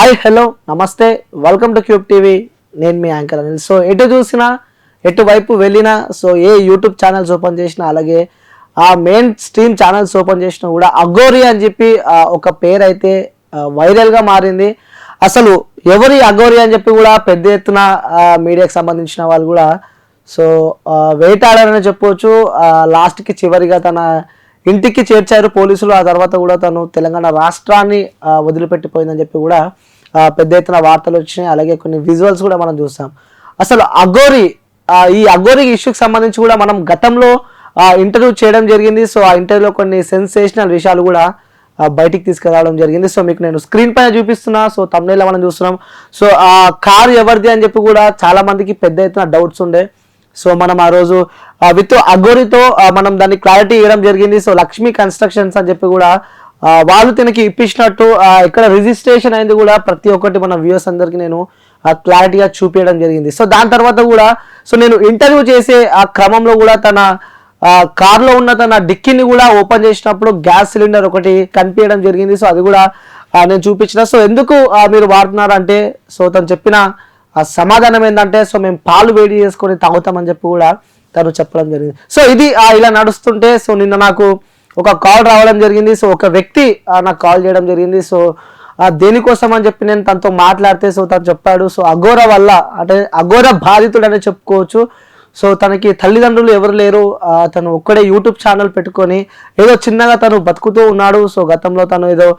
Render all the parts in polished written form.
Hi hello నమస్తే welcome to cube TV. నేను మీ anchor Anil. So ఎటు చూసినా ఎటువైపు వెళ్ళినా సో ఏ యూట్యూబ్ ఛానల్స్ ఓపెన్ చేసినా అలాగే ఆ మెయిన్ స్ట్రీమ్ ఛానల్స్ ఓపెన్ చేసినా కూడా అఘోరి అని చెప్పి ఒక పేరు అయితే వైరల్గా మారింది. అసలు ఎవరి అఘోరి అని చెప్పి కూడా పెద్ద ఎత్తున మీడియాకి సంబంధించిన వాళ్ళు కూడా సో వేటాడారని చెప్పవచ్చు. లాస్ట్కి చివరిగా తన ఇంటికి చేర్చారు పోలీసులు. ఆ తర్వాత కూడా తను తెలంగాణ రాష్ట్రాన్ని వదిలిపెట్టిపోయిందని చెప్పి కూడా పెద్ద ఎత్తున వార్తలు వచ్చినాయి. అలాగే కొన్ని విజువల్స్ కూడా మనం చూసాం. అసలు అఘోరి ఈ అఘోరి ఇష్యూకి సంబంధించి కూడా మనం గతంలో ఇంటర్వ్యూ చేయడం జరిగింది. సో ఆ ఇంటర్వ్యూలో కొన్ని సెన్సేషనల్ విషయాలు కూడా బయటికి తీసుకురావడం జరిగింది. సో మీకు నేను స్క్రీన్ పైన చూపిస్తున్నా. సో తమ్నైల్లో మనం చూస్తున్నాం. సో ఆ కారు ఎవరిది అని చెప్పి కూడా చాలా మందికి పెద్ద ఎత్తున డౌట్స్ ఉండే. సో మనం ఆ రోజు విత్ అఘోరితో మనం దాన్ని క్లారిటీ ఇవ్వడం జరిగింది. సో లక్ష్మీ కన్స్ట్రక్షన్స్ అని చెప్పి కూడా వాళ్ళు తనకి ఇప్పించినట్టు ఇక్కడ రిజిస్ట్రేషన్ అయింది కూడా ప్రతి ఒక్కటి మన వ్యూవర్స్ అందరికీ నేను క్లారిటీగా చూపించడం జరిగింది. సో దాని తర్వాత కూడా సో నేను ఇంటర్వ్యూ చేసే ఆ క్రమంలో కూడా తన కార్లో ఉన్న తన డిక్కీని కూడా ఓపెన్ చేసినప్పుడు గ్యాస్ సిలిండర్ ఒకటి కనిపించడం జరిగింది. సో అది కూడా నేను చూపించిన. సో ఎందుకు మీరు వాడుతున్నారు అంటే సో తను చెప్పిన సమాధానం ఏంటంటే సో మేము పాలు వేడి చేసుకొని తాగుతామని చెప్పి కూడా తను చెప్పడం జరిగింది. సో ఇది ఇలా నడుస్తుంటే సో నిన్న నాకు ఒక కాల్ రావడం జరిగింది. సో ఒక వ్యక్తి నాకు కాల్ చేయడం జరిగింది. సో దేనికోసం అని చెప్పి నేను తనతో మాట్లాడితే సో తను చెప్పాడు సో అఘోర వల్ల అంటే అఘోర బాధితుడు అని చెప్పుకోవచ్చు. సో తనకి తల్లిదండ్రులు ఎవరు లేరు. తను ఒక్కడే యూట్యూబ్ ఛానల్ పెట్టుకొని ఏదో చిన్నగా తను బతుకుతూ ఉన్నాడు. సో గతంలో తను ఏదో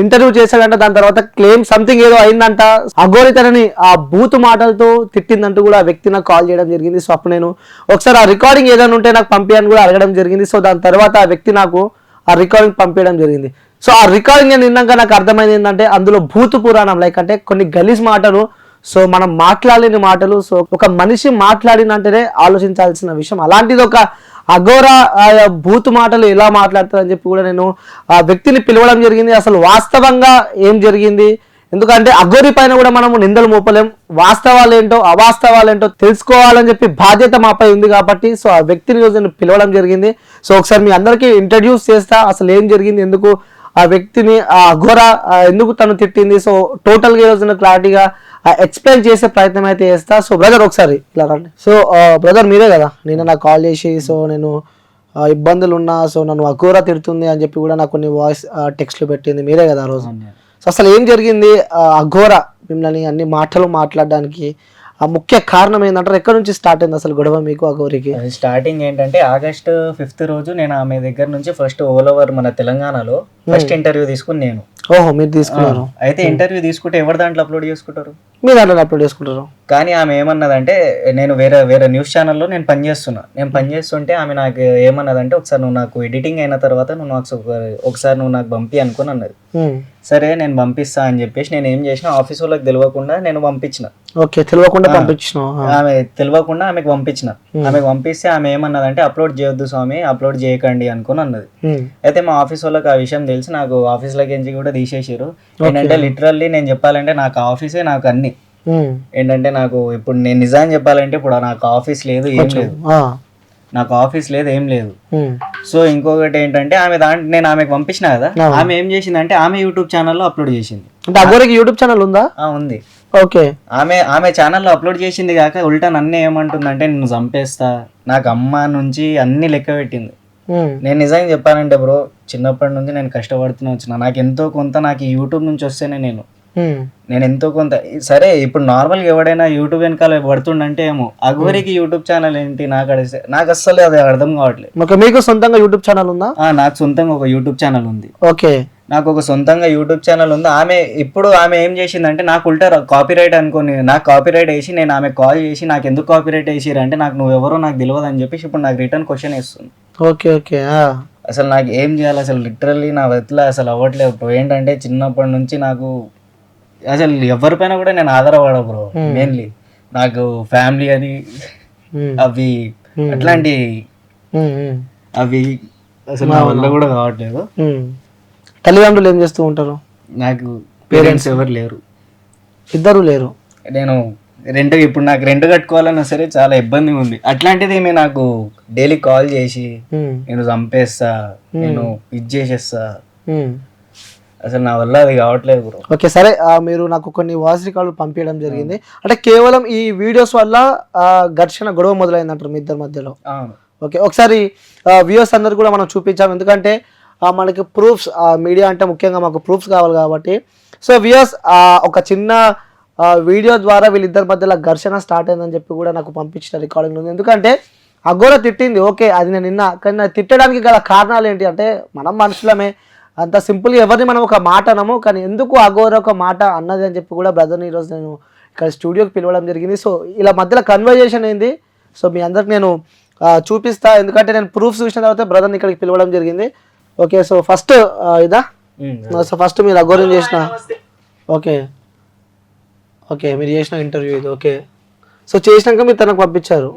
ఇంటర్వ్యూ చేశాడంట. దాని తర్వాత క్లెయిమ్ సంథింగ్ ఏదో అయిందంట. అఘోరి తనని ఆ బూతు మాటలతో తిట్టిందంటూ కూడా ఆ వ్యక్తి నాకు కాల్ చేయడం జరిగింది. సో అప్పుడు నేను ఒకసారి ఆ రికార్డింగ్ ఏదైనా ఉంటే నాకు పంపించని కూడా అడగడం జరిగింది. సో దాని తర్వాత ఆ వ్యక్తి నాకు ఆ రికార్డింగ్ పంపించడం జరిగింది. సో ఆ రికార్డింగ్ నేను విన్నాక నాకు అర్థమైంది ఏంటంటే అందులో భూతు పురాణం లైక్ అంటే కొన్ని గలీజ్ మాటలు, సో మనం మాట్లాడలేని మాటలు, సో ఒక మనిషి మాట్లాడినంటేనే ఆలోచించాల్సిన విషయం. అలాంటిది ఒక అఘోర బూతు మాటలు ఎలా మాట్లాడతారని చెప్పి కూడా నేను ఆ వ్యక్తిని పిలవడం జరిగింది. అసలు వాస్తవంగా ఏం జరిగింది, ఎందుకంటే అఘోరి పైన కూడా మనము నిందలు మోపలేం. వాస్తవాలు ఏంటో అవాస్తవాలు ఏంటో తెలుసుకోవాలని చెప్పి బాధ్యత మాపై ఉంది కాబట్టి సో ఆ వ్యక్తిని రోజు నేను పిలవడం జరిగింది. సో ఒకసారి మీ అందరికీ ఇంట్రడ్యూస్ చేస్తా అసలు ఏం జరిగింది, ఎందుకు ఆ వ్యక్తిని ఆ అఘోర ఎందుకు తను తిట్టింది. సో టోటల్గా ఈరోజు క్లారిటీగా ఎక్స్ప్లెయిన్ చేసే ప్రయత్నం అయితే చేస్తా. సో బ్రదర్ ఒకసారి ఇలా రండి. సో బ్రదర్ మీరే కదా నిన్న నాకు కాల్ చేసి సో నేను ఇబ్బందులు ఉన్నా సో నన్ను అఘోర తిడుతుంది అని చెప్పి కూడా నాకు కొన్ని వాయిస్ టెక్స్ట్లు పెట్టింది మీరే కదా ఆ రోజు. సో అసలు ఏం జరిగింది అఘోర మిమ్మల్ని అన్ని మాటలు మాట్లాడడానికి ఆ ముఖ్య కారణం ఏంటంటారు? ఎక్కడి నుంచి స్టార్ట్ అయింది అసలు గొడవ మీకు అఘోరికి? స్టార్టింగ్ ఏంటంటే August 5th రోజు నేను ఆమె దగ్గర నుంచి ఫస్ట్ ఆల్ ఓవర్ మన తెలంగాణలో ఫస్ట్ ఇంటర్వ్యూ తీసుకుని నేను. ఓహో మీరు తీసుకున్నారు. అయితే ఇంటర్వ్యూ తీసుకుంటే ఎవరి దాంట్లో అప్లోడ్ చేసుకుంటారు? మీ దాంట్లో అప్లోడ్ చేసుకుంటారు. కానీ ఆమె ఏమన్నదంటే నేను వేరే న్యూస్ ఛానల్లో నేను పనిచేస్తుంటే ఆమె నాకు ఏమన్నదంటే ఒకసారి నువ్వు నాకు ఎడిటింగ్ అయిన తర్వాత నువ్వు నాకు ఒకసారి నువ్వు నాకు పంపి అనుకుని అన్నది. సరే నేను పంపిస్తా అని చెప్పేసి నేను ఏం చేసిన ఆఫీస్ వాళ్ళకి తెలియకుండా నేను పంపించిన. ఓకే తెలియకుండా పంపించిన ఆమె తెలియకుండా ఆమెకు పంపించిన. ఆమెకు పంపిస్తే ఆమె ఏమన్నదంటే అప్లోడ్ చేయొద్దు స్వామి, అప్లోడ్ చేయకండి అనుకుని అన్నది. అయితే మా ఆఫీస్ వాళ్ళకి ఆ విషయం తెలిసి నాకు ఆఫీస్ లోకి కూడా తీసేసారు. ఏంటంటే లిటరల్లీ నేను చెప్పాలంటే నాకు ఆఫీసే నాకు అన్ని ఏంటంటే నాకు ఇప్పుడు నేను నిజాన్ని చెప్పాలంటే ఇప్పుడు నాకు ఆఫీస్ లేదు ఏం లేదు. సో ఇంకొకటి ఏంటంటే నేను ఆమెకు పంపించిన కదా, ఆమె ఏం చేసిందంటే ఆమె యూట్యూబ్ ఛానల్లో అప్లోడ్ చేసింది. అంటే అఘోరికి యూట్యూబ్ ఛానల్ ఉందా? ఉంది. ఓకే. ఆమె ఛానల్లో అప్లోడ్ చేసింది కాక ఉల్టా నన్ను ఏమంటుందంటే నేను చంపేస్తా, నాకు అమ్మ నుంచి అన్ని లెక్క పెట్టింది. నేను నిజంగా చెప్పానంటే బ్రో చిన్నప్పటి నుంచి నేను కష్టపడుతూనే వచ్చిన. నాకు ఎంతో కొంత నాకు ఈ యూట్యూబ్ నుంచి వస్తేనే నేను ఎంతో కొంత సరే ఇప్పుడు నార్మల్గా ఎవడైనా యూట్యూబ్ వెనకాల పడుతుండంటే ఏమో అఘోరికి యూట్యూబ్ ఛానల్ ఏంటి నాకు అస్సలు అది అర్థం కావట్లేదు. మీకు సొంతంగా యూట్యూబ్ ఛానల్ ఉందా? నాకు సొంతంగా ఒక యూట్యూబ్ ఛానల్ ఉంది. ఓకే నాకు ఒక సొంతంగా యూట్యూబ్ ఛానల్ ఉంది. ఆమె ఏం చేసిందంటే నాకు ఉల్టా కాపీరైట్ అనుకోని నాకు కాపీరైట్ వేసి నేను ఆమె కాల్ చేసి నాకు ఎందుకు కాపీరైట్ వేసిరు అంటే నాకు నువ్వెవరో నాకు తెలియదు అని చెప్పేసి ఇప్పుడు నాకు రిటర్న్ క్వశ్చన్ వేస్తుంది. Okay okay. అసలు నాకు ఏం చేయాలి అసలు లిటరల్లీ నా వెతలా అసలు అవ్వట్లేదు బ్రో. ఏంటంటే చిన్నప్పటి నుంచి నాకు అసలు ఎవరిపైన కూడా నేను ఆధారపడ బ్రో. మెయిన్లీ నాకు ఫ్యామిలీ అని అవి అట్లాంటి అవి అసలు నా వల్ల కూడా కావట్లేదు. తల్లిదండ్రులు ఏం చేస్తూ ఉంటారు? నాకు పేరెంట్స్ ఎవరు లేరు, ఇద్దరు లేరు. నేను ఇప్పుడు నాకు రెంట్ కట్టుకోవాలన్నా సరే చాలా ఇబ్బంది ఉంది. అట్లాంటిది ఈమె నాకు డైలీ కాల్ చేసి నేను చంపేస్తా, నేను ఇది చేసేస్తా, అసలు నా వల్ల అది కావట్లేదు బ్రో. ఓకే సరే, మీరు నాకు కొన్ని వాయిస్ రికార్డులు పంపించడం జరిగింది. అంటే కేవలం ఈ వీడియోస్ వల్ల ఘర్షణ గొడవ మొదలైందంటారు మీ ఇద్దరి మధ్యలో. ఓకే, ఒకసారి వ్యూవర్స్ అందరు కూడా మనం చూపించాము, ఎందుకంటే మనకి ప్రూఫ్స్, మీడియా అంటే ముఖ్యంగా మాకు ప్రూఫ్స్ కావాలి కాబట్టి. సో వ్యూవర్స్ ఒక చిన్న వీడియో ద్వారా వీళ్ళిద్దరి మధ్యలో ఘర్షణ స్టార్ట్ అయిందని చెప్పి కూడా నాకు పంపించిన రికార్డింగ్ ఉంది. ఎందుకంటే అఘోర తిట్టింది, ఓకే అది నేను నిన్న, కానీ తిట్టడానికి గల కారణాలు ఏంటి అంటే మనం మనుషులమే, అంత సింపుల్గా ఎవరిని మనం ఒక మాట అనము, కానీ ఎందుకు అఘోర ఒక మాట అన్నది అని చెప్పి కూడా బ్రదర్ని ఈరోజు నేను ఇక్కడ స్టూడియోకి పిలవడం జరిగింది. సో ఇలా మధ్యలో కన్వర్జేషన్ అయింది. సో మీ అందరికి నేను చూపిస్తా, ఎందుకంటే నేను ప్రూఫ్స్ చూసిన తర్వాత బ్రదర్ని ఇక్కడికి పిలవడం జరిగింది. ఓకే, సో ఫస్ట్ ఇదా, సో ఫస్ట్ మీరు అఘోరం చేసిన, ఓకే ఓకే మీరు చేసిన ఇంటర్వ్యూ ఇది. ఓకే, సో చేసినాక మీరు తనకు పంపించారు,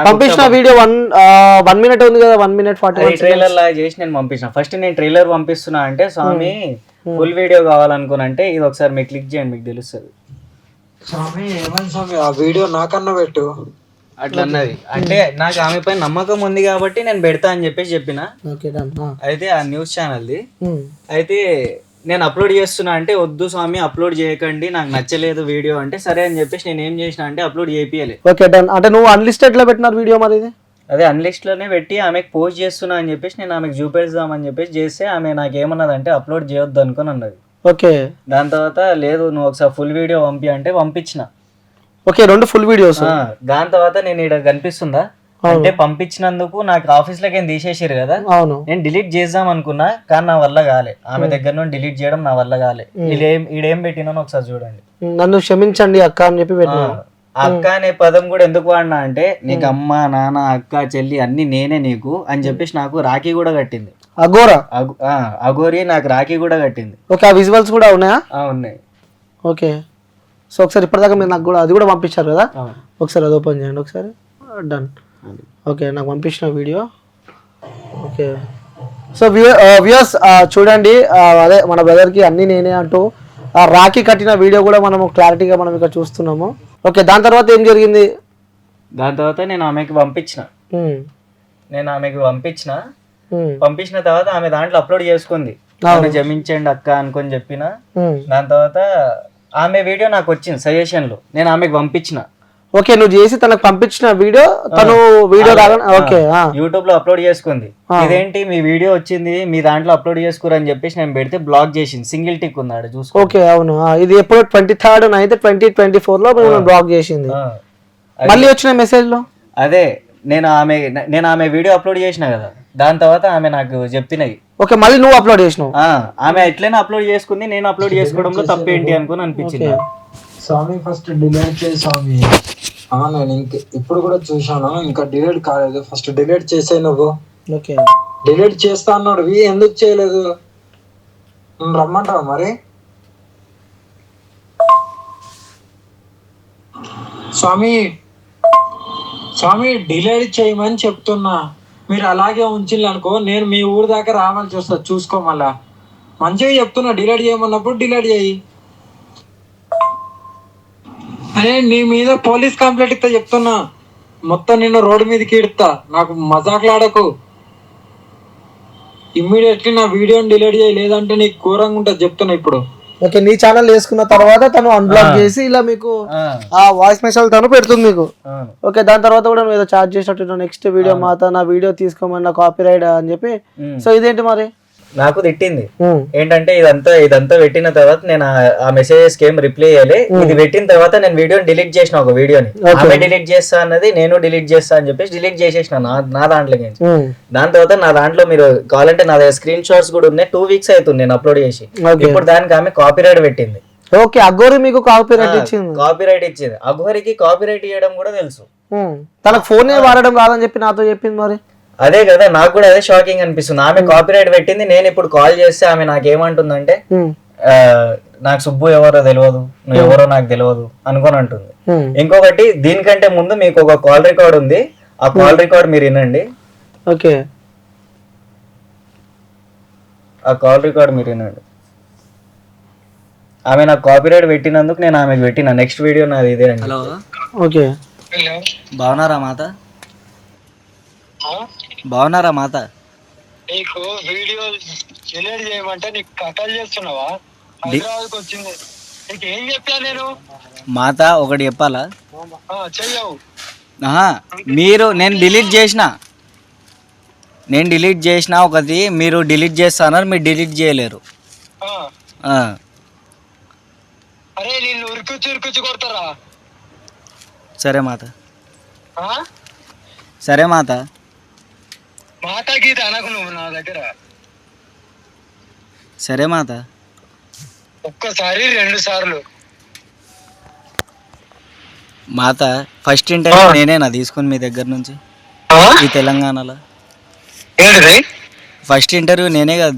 పంపించిన వీడియో 1 minute ఉంది కదా, 1 minute 40 ట్రైలర్ లాగా చేసి నేను పంపించిన. ఫస్ట్ నేను ట్రైలర్ పంపిస్తున్నా అంటే స్వామి ఫుల్ వీడియో కావాలనుకున్నంటే ఇది ఒకసారి మీరు క్లిక్ చేయండి మీకు తెలుస్తుంది. స్వామి ఏమని స్వామి ఆ వీడియో నాకన్నా పెట్టు అట్లా అన్నది. అంటే నాకు ఆమె పైన నమ్మకం ఉంది కాబట్టి నేను పెడతా అని చెప్పేసి చెప్పిన. అయితే ఆ న్యూస్ ఛానల్ది అయితే నేను అప్లోడ్ చేస్తున్నా అంటే వద్దు స్వామి అప్లోడ్ చేయకండి, నాకు నచ్చలేదు వీడియో అంటే సరే అని చెప్పేసి నేను ఏం చేసిన అంటే అప్లోడ్ చేపియలే. Okay done. అంటే నువ్వు అన్లిస్టెడ్ లో పెట్టినారు వీడియో మరి ఇది? అదే అన్లిస్ట్ లోనే పెట్టి ఆమెకు పోస్ట్ చేస్తున్నా అని చెప్పేసి నేను ఆమెకు చూపెడదామని చెప్పేసి చేస్తే ఆమె నాకు ఏమన్నదంటే అప్లోడ్ చేయొద్దు అనుకుని అన్నది. ఓకే, దాని తర్వాత లేదు నువ్వు ఒకసారి ఫుల్ వీడియో పంపి అంటే పంపించిన. Okay, 2 full videos. దాని తర్వాత నేను ఇక్కడ కనిపిస్తుందా అంటే పంపించినందుకు నాకు ఆఫీస్ లోకి తీసేసారు కదా, నేను డిలీట్ చేద్దాం అనుకున్నా కానీ నా వల్ల కాలే. ఆమె దగ్గర నుండి డిలీట్ చేయడం నా వల్ల కాలే. ఈడేం పెట్టినానో ఒకసారి చూడండి. నన్ను క్షమించండి అక్క అని చెప్పి పెట్టినా. అక్క అనే పదం కూడా ఎందుకు వాడినా అంటే నీకు అమ్మ నాన్న అక్క చెల్లి అన్ని నేనే నీకు అని చెప్పేసి నాకు రాఖీ కూడా కట్టింది అఘోరి, నాకు రాఖీ కూడా కట్టింది. ఓకే, ఆ విజువల్స్ కూడా ఉన్నాయా? ఉన్నాయి. ఓకే, సో ఒకసారి ఇప్పటిదాకా మీరు నాకు కూడా అది కూడా పంపించారు కదా, ఒకసారి అది ఓపెన్ చేయండి ఒకసారి. డన్. ఓకే, నాకు పంపించిన వీడియో. ఓకే, సో వ్యూయర్స్ చూడండి, అదే మన బ్రదర్కి అన్నీ నేనే అంటూ రాఖీ కట్టిన వీడియో కూడా మనము క్లారిటీగా మనం ఇక్కడ చూస్తున్నాము. ఓకే, దాని తర్వాత ఏం జరిగింది? దాని తర్వాత నేను ఆమెకి పంపించిన పంపించిన తర్వాత ఆమె దాంట్లో అప్లోడ్ చేసుకుంది, క్షమించండి అక్క అనుకొని చెప్పిన. దాని తర్వాత ఆమె వీడియో నాకు వచ్చింది సజెషన్ లో, నేను ఆమెకు పంపించిన. ఓకే, నువ్వు చేసి తనకు పంపించిన వీడియో తను వీడియో రాగానే ఓకే యూట్యూబ్ లో అప్లోడ్ చేసుకుంది. ఇదేంటి మీ వీడియో వచ్చింది మీ దాంట్లో అప్లోడ్ చేసుకోరు అని చెప్పేసి నేను పెడితే బ్లాక్ చేసింది. సింగిల్ టిక్ ఉంది ఆడ చూసుకో. ఓకే, అవును, ఇది ఎప్పుడు 23rd 9th 2024 లో బ్లాక్ చేసింది. మళ్ళీ వచ్చిన మెసేజ్ లో అదే నేను ఆమె వీడియో అప్లోడ్ చేసిన కదా, దాని తర్వాత ఆమె నాకు చెప్పినవి. ఓకే, మళ్ళీ నువ్వు అప్లోడ్ చేసినావు. ఆమె ఎట్లయినా అప్లోడ్ చేసుకుంది, నేను అప్లోడ్ చేసుకోవడంలో తప్పేంటి అనుకుని అనిపించింది. స్వామి ఫస్ట్ డిలీట్ చేయి స్వామి. నేను ఇప్పుడు కూడా చూసాను, ఇంకా డిలీట్ కాలేదు. ఫస్ట్ డిలీట్ చేసే నువ్వు. ఓకే, డిలీట్ చేస్తా అన్నాడు, ఎందుకు చేయలేదు? రమ్మంటావా మరి? స్వామి డిలీట్ చేయమని చెప్తున్నా, మీరు అలాగే ఉంచిల్లనుకో నేను మీ ఊరి దాకా రావాల్సి వస్తుంది, చూసుకో. మళ్ళా మంచిగా చెప్తున్నా, డిలీట్ చేయమన్నప్పుడు డిలీట్ చేయి. అరే నీ మీద పోలీస్ కంప్లైంట్ ఇస్తా చెప్తున్నా, మొత్తం నిన్ను రోడ్డు మీదకి ఇడతా, నాకు మజాకులాడకు. ఇమ్మీడియట్లీ నా వీడియోని డిలీట్ చేయి, లేదంటే నీకు ఘోరంగా ఉంటుంది చెప్తున్నా ఇప్పుడు. ఓకే, నీ ఛానల్ వేసుకున్న తర్వాత తను అన్బ్లాక్ చేసి ఇలా మీకు ఆ వాయిస్ మెసేజ్ తను పెడుతుంది మీకు. ఓకే, దాని తర్వాత కూడా నువ్వు ఏదో చార్జ్ చేసినట్టు నెక్స్ట్ వీడియో మాత నా వీడియో తీసుకోమని కాపీ రైట్ అని చెప్పి. సో ఇదేంటి మరి? నాకు తిట్టింది ఏంటంటే ఇదంతా పెట్టిన తర్వాత నేను ఆ మెసేజెస్ కి ఏం రిప్లై చేయాలి. ఇది పెట్టిన తర్వాత నేను వీడియోని డిలీట్ చేసిన, ఒక వీడియోని ఆమె డిలీట్ చేస్తా అన్నది, నేను డిలీట్ చేస్తా అని చెప్పేసి డిలీట్ చేసేసిన నా దాంట్లో. దాని తర్వాత నా దాంట్లో మీరు కావాలంటే నా దగ్గర స్క్రీన్ షాట్స్ కూడా ఉన్నాయి. 2 weeks అవుతుంది నేను అప్లోడ్ చేసి. ఇప్పుడు దానికి ఆమె కాపీరైట్ పెట్టింది. ఓకే, అఘోరి మీకు కాపీరైట్ ఇచ్చింది. అఘోరికి కాపీరైట్ ఇవ్వడం కూడా తెలుసు. తనకు ఫోన్ వాడడం రాదని చెప్పి నాతో చెప్పింది. మరి అదే కదా, నాకు కూడా అదే షాకింగ్ అనిపిస్తుంది. ఆమె కాపీరైట్ పెట్టింది, నేను ఇప్పుడు కాల్ చేస్తే ఆమె నాకేమంటుందంటే నాకు సుబ్బు ఎవరో తెలియదు, నువ్వు ఎవరో నాకు తెలియదు అనుకొని అంటుంది. ఇంకొకటి దీనికంటే ముందు మీకు ఒక కాల్ రికార్డ్ ఉంది, ఆ కాల్ రికార్డ్ మీరు వినండి. ఓకే, ఆ కాల్ రికార్డ్ మీరు వినండి. ఆమె నాకు కాపీరైట్ పెట్టినందుకు నేను ఆమెకు పెట్టిన నెక్స్ట్ వీడియో నాది ఇదే అండి. హలో, ఓకే, బాగున్నారా మాత? బాగున్నారా మాత? నీకు వీడియో డిలీట్ చేయమంటే నీకు కథలు చేస్తున్నావా? హైదరాబాద్కి వచ్చింది నీకు ఏం చెప్పా నేను? మాత ఒకటి చెప్పాలా? చెయ్యవు. మీరు నేను డిలీట్ చేసిన ఒకటి మీరు డిలీట్ చేస్తాన్నారు, మీరు డిలీట్ చేయలేరు. అరే నిన్ను ఉరికొచ్చి కొడతారా? సరే మాత, సరే మాత. మాట గీత అనకు నువ్వు నా దగ్గర. సరే మాత. ఒక్కసారి 2 సార్లు. మాత ఫస్ట్ ఇంటర్వ్యూ నేనేనా తీసుకుని మీ దగ్గర నుంచి ఈ తెలంగాణలో? ఏంటిది? ఫస్ట్ ఇంటర్వ్యూ నేనే కదా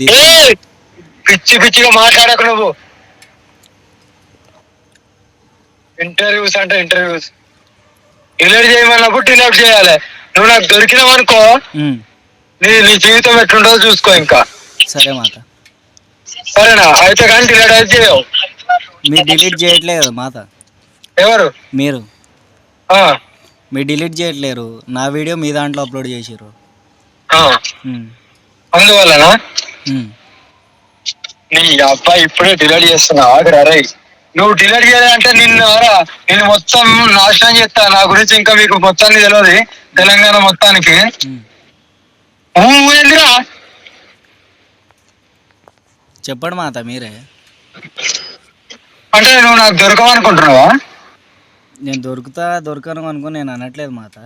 పిచ్చిగా మాట్లాడకు నువ్వు. ఇంటర్వ్యూస్ అంటే ఇంటర్వ్యూస్. డిలీట్ చేయమన్నప్పుడు డిలీట్ చేయాలి. నువ్వు నాకు దొరికినావు అనుకో, నీ జీవితం ఎట్లుంటుందో చూసుకో. ఇంకా సరే మాత. సరేనా? అయితే కానీ డిలీట్ అయితే చేయవు. మీరు డిలీట్ చేయట్లే కదా మాత. ఎవరు? మీరు డిలీట్ చేయట్లేరు. నా వీడియో మీ దాంట్లో అప్లోడ్ చేసిర్రు. అందువల్లనా నీ అబ్బాయి ఇప్పుడే డిలీట్ చేస్తున్నా? ఆగ్రా. నువ్వు డిలీట్ చేయాలంటే నేను మొత్తం నాశనం చేస్తా. నా గురించి ఇంకా మీకు మొత్తానికి తెలియదు, తెలంగాణ మొత్తానికి. చెప్పండి మాత మీరే. అంటే నువ్వు నాకు దొరకవనుకుంటున్నావా? నేను దొరకను అనుకుని నేను అనట్లేదు మాత.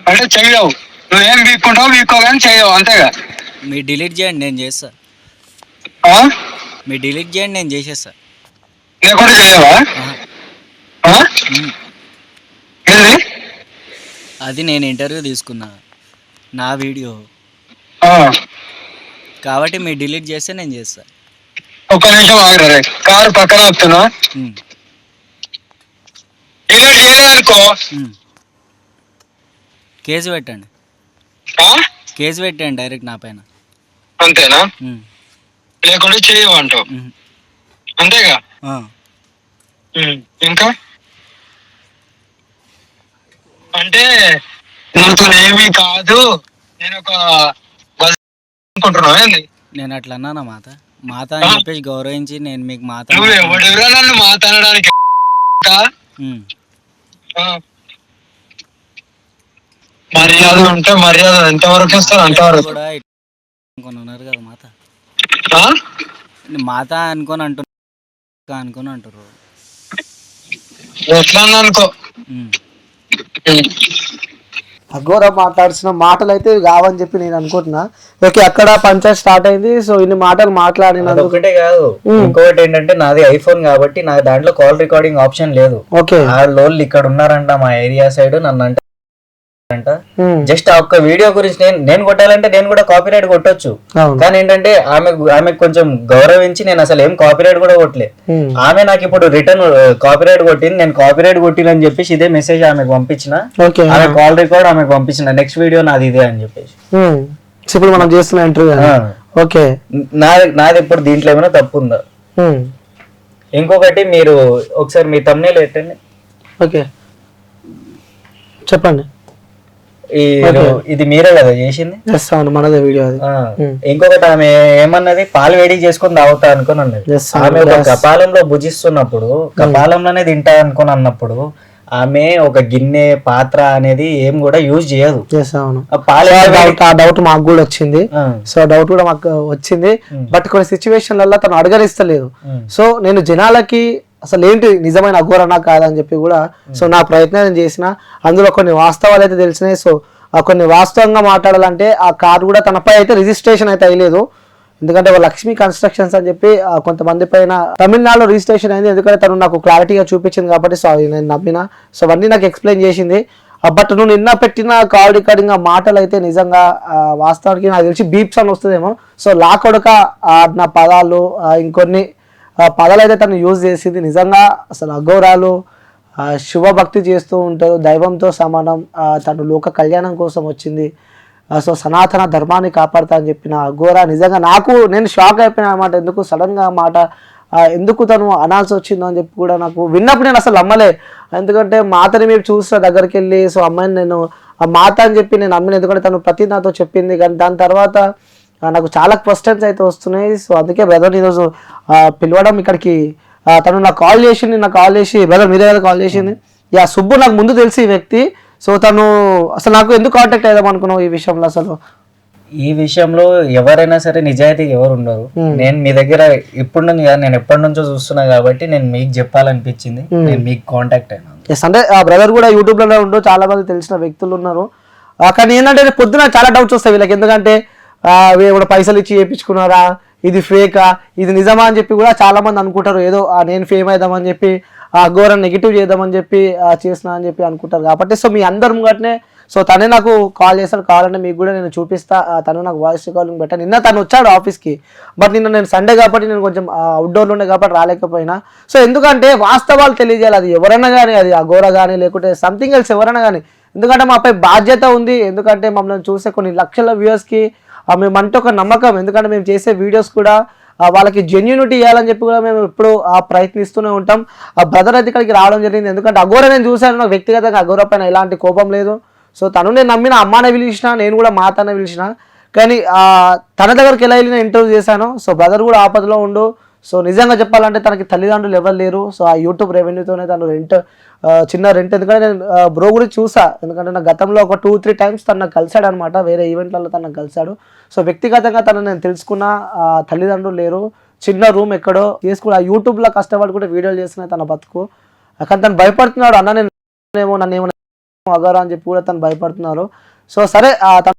అంటే చెయ్యవు. నువ్వేం వీక్కో కానీ చెయ్యవు, అంతేగా? మీరు డిలీట్ చేయండి, నేను చేస్తా. మీరు డిలీట్ చేయండి, నేను చేసేస్తా. లేకుండా చెయ్యవా? అది నేను ఇంటర్వ్యూ తీసుకున్నా, నా వీడియో కాబట్టి మీరు డిలీట్ చేస్తే నేను చేస్తా. ఒక్క నిమిషం ఆగరా. కారు పక్కన వస్తున్నా. డిలీట్ చేయడానికో కేసు పెట్టండి. కేసు పెట్టండి డైరెక్ట్ నా పైన. అంతేనా? లేకుండా చేయమంటావు, అంతేగా? ఇంకా అంటే నాతో ఏమీ కాదు, నేను ఒక అనుకుంటున్నావు ఏంది? నేను అట్లా అన్నానా మాత? మాత అని చెప్పేసి గౌరవించి నేను మీకు మాత. నువ్వు ఎవడెవరా నన్ను మాత అనడానికి? మర్యాద ఉంటే మర్యాద ఎంతవరకు ఇస్తారు అంతవరకు. కూడా అనుకున్నారు కదా మాత. మాత అనుకొని అంటారు. ఎట్లా అనుకో. అఘోర మాట్లాడుతున్న మాటలు అయితే కావని చెప్పి నేను అనుకుంటున్నా. ఓకే, అక్కడ పంచాయత్ స్టార్ట్ అయింది. సో ఇన్ని మాటలు మాట్లాడిన ఒకటే కాదు, ఇంకొకటి ఏంటంటే నాది ఐఫోన్ కాబట్టి నాకు దాంట్లో కాల్ రికార్డింగ్ ఆప్షన్ లేదు. ఓకే, ఆ లోళ్ళు ఇక్కడ ఉన్నారంట మా ఏరియా సైడ్, నన్ను అంటే జస్ట్ ఆ ఒక్క వీడియో గురించి నేను కొట్టాలంటే నేను కూడా కాపీరైట్ కొట్టొచ్చు. కానీ ఏంటంటే ఆమె కొంచెం గౌరవించి నేను అసలు ఏం కాపీరైట్ కూడా కొట్టలే. ఆమె నాకు ఇప్పుడు రిటర్న్ కాపీరైట్ కొట్టింది. నేను కాపీరైట్ కొట్టినని చెప్పేసి ఇదే మెసేజ్ ఆమెకు పంపించిన, ఆమె కాల్ రికార్డ్ ఆమెకు పంపించిన, నెక్స్ట్ వీడియో నాది ఇదే అని చెప్పేసి. ఇప్పుడు మనం చేస్తున్న ఇంటర్వ్యూ. ఓకే, నాది ఇప్పుడు దీంట్లో ఏమైనా తప్పు ఉందా? ఇంకొకటి మీరు ఒకసారి మీ thumbnail పెట్టండి. ఓకే చెప్పండి. ఇది మీరే కదా చేసింది? మనదే వీడియో. ఇంకొకటి ఆమె ఏమన్నది, పాలు వేడి చేసుకొని తాగుతా అనుకుని అన్నది. ఆమె ఒక కపాలంలో భుజిస్తున్నప్పుడు, కపాలంలోనే తింటా అనుకుని అన్నప్పుడు ఆమె ఒక గిన్నె పాత్ర అనేది ఏం కూడా యూజ్ చేయదు. ఆ డౌట్ మాకు కూడా వచ్చింది. సో డౌట్ కూడా మాకు వచ్చింది. బట్ కొన్ని సిచ్యువేషన్లలో తను అడగనిస్తలేదు. సో నేను జనాలకి అసలు ఏంటి నిజమైన అఘోరనా కాదని చెప్పి కూడా సో నా ప్రయత్నం చేసిన. అందులో కొన్ని వాస్తవాలు అయితే తెలిసినాయి. సో కొన్ని వాస్తవంగా మాట్లాడాలంటే ఆ కార్ కూడా తనపై అయితే రిజిస్ట్రేషన్ అయితే అయ్యలేదు. ఎందుకంటే లక్ష్మీ కన్స్ట్రక్షన్స్ అని చెప్పి కొంతమంది పైన తమిళనాడులో రిజిస్ట్రేషన్ అయింది. ఎందుకంటే తను నాకు క్లారిటీగా చూపించింది కాబట్టి సో నేను నమ్మిన. సో అవన్నీ నాకు ఎక్స్ప్లెయిన్ చేసింది. బట్ నువ్వు నిన్న పెట్టిన కాల్ రికార్డింగ్ మాటలు అయితే నిజంగా వాస్తవానికి నాకు తెలిసి బీప్స్ అని వస్తుందేమో. సో లాకొడక నా పదాలు ఇంకొన్ని పదాలు అయితే తను యూజ్ చేసింది. నిజంగా అసలు అఘోరాలు శివభక్తి చేస్తూ ఉంటారు, దైవంతో సమానం. తను లోక కళ్యాణం కోసం వచ్చింది. సో సనాతన ధర్మాన్ని కాపాడుతా అని చెప్పిన అఘోర నిజంగా నేను షాక్ అయిపోయినా అన్నమాట. ఎందుకు సడన్గా మాట ఎందుకు తను అనాల్సి వచ్చిందో అని చెప్పి కూడా నాకు విన్నప్పుడు నేను అసలు నమ్మలే. ఎందుకంటే మాతని మీరు చూసిన దగ్గరికి వెళ్ళి సో అమ్మాయిని నేను ఆ మాత అని చెప్పి నేను నమ్మిన. ఎందుకంటే తను ప్రతి నాతో చెప్పింది. కానీ దాని తర్వాత నాకు చాలా క్వశ్చన్స్ అయితే వస్తున్నాయి. సో అందుకే బ్రదర్ ఈరోజు పిలవడం ఇక్కడికి. తను నాకు కాల్ చేసి బ్రదర్ మీరే కదా కాల్ చేసింది. సుబ్బు నాకు ముందు తెలిసి ఈ వ్యక్తి. సో తను అసలు నాకు ఎందుకు కాంటాక్ట్ అయ్యాం అనుకున్నావు ఈ విషయంలో? అసలు ఈ విషయంలో ఎవరైనా సరే నిజాయితీగా ఎవరు ఉండరు. నేను మీ దగ్గర ఇప్పుడు నుంచి కాదు, నేను ఎప్పటి నుంచో చూస్తున్నా కాబట్టి నేను మీకు చెప్పాలనిపించింది, నేను మీకు కాంటాక్ట్ అయినా. అంటే ఆ బ్రదర్ కూడా యూట్యూబ్ లో ఉంటూ చాలా మంది తెలిసిన వ్యక్తులు ఉన్నారు. కానీ ఏంటంటే పొద్దున చాలా డౌట్స్ వస్తాయి వీళ్ళకి. ఎందుకంటే కూడా పైసలు ఇచ్చి చేయించుకున్నారా, ఇది ఫేకా, ఇది నిజమా అని చెప్పి కూడా చాలా మంది అనుకుంటారు. ఏదో నేను ఫేమ్ అవుదామని చెప్పి ఘోరం నెగిటివ్ చేద్దామని చెప్పి చేసిన అని చెప్పి అనుకుంటారు. కాబట్టి సో మీ అందరి ముంగటనే సో తనే నాకు కాల్ చేస్తాడు. కావాలంటే మీకు కూడా నేను చూపిస్తా. తను నాకు వాయిస్ రికార్డింగ్ పెట్టాను. నిన్న తను వచ్చాడు ఆఫీస్కి. బట్ నిన్న నేను సండే కాబట్టి నేను కొంచెం అవుట్డోర్లో ఉండే కాబట్టి రాలేకపోయినా. సో ఎందుకంటే వాస్తవాలు తెలియజేయాలి. అది ఎవరైనా కానీ, అది అఘోర కానీ లేకుంటే సంథింగ్ ఎల్స్ ఎవరైనా కానీ. ఎందుకంటే మాపై బాధ్యత ఉంది. ఎందుకంటే మమ్మల్ని చూసే కొన్ని లక్షల వ్యూవర్స్కి మేమంటే ఒక నమ్మకం. ఎందుకంటే మేము చేసే వీడియోస్ కూడా వాళ్ళకి జెన్యూనిటీ ఇవ్వాలని చెప్పి కూడా మేము ఎప్పుడు ప్రయత్నిస్తూనే ఉంటాం. ఆ బ్రదర్ అయితే ఇక్కడికి రావడం జరిగింది. ఎందుకంటే అఘోర నేను చూశాను. నాకు వ్యక్తిగతంగా అఘోర పైన ఎలాంటి కోపం లేదు. సో తను నేను నమ్మిన అమ్మానే పిలిచిన, నేను కూడా మా తనే పిలిచిన. కానీ తన దగ్గరికి ఎలా వెళ్ళి నేను ఇంటర్వ్యూ చేశాను. సో బ్రదర్ కూడా ఆపదలో ఉండు. సో నిజంగా చెప్పాలంటే తనకి తల్లిదండ్రులు ఎవరు లేరు. సో ఆ యూట్యూబ్ రెవెన్యూతోనే తను చిన్న రెంట్. ఎందుకంటే నేను బ్రో గురించి చూసా. ఎందుకంటే నా గతంలో ఒక 2-3 టైమ్స్ తను నాకు కలిశాడు అనమాట. వేరే ఈవెంట్లలో తను నాకు కలిశాడు. సో వ్యక్తిగతంగా తను నేను తెలుసుకున్న తల్లిదండ్రులు లేరు. చిన్న రూమ్ ఎక్కడో చేసుకుని ఆ యూట్యూబ్లో కష్టపడి కూడా వీడియోలు చేస్తున్నాయి తన బతుకు. కానీ తను భయపడుతున్నాడు. అన్న నన్ను అఘోర అని చెప్పి కూడా తను భయపడుతున్నారు. సో సరే తను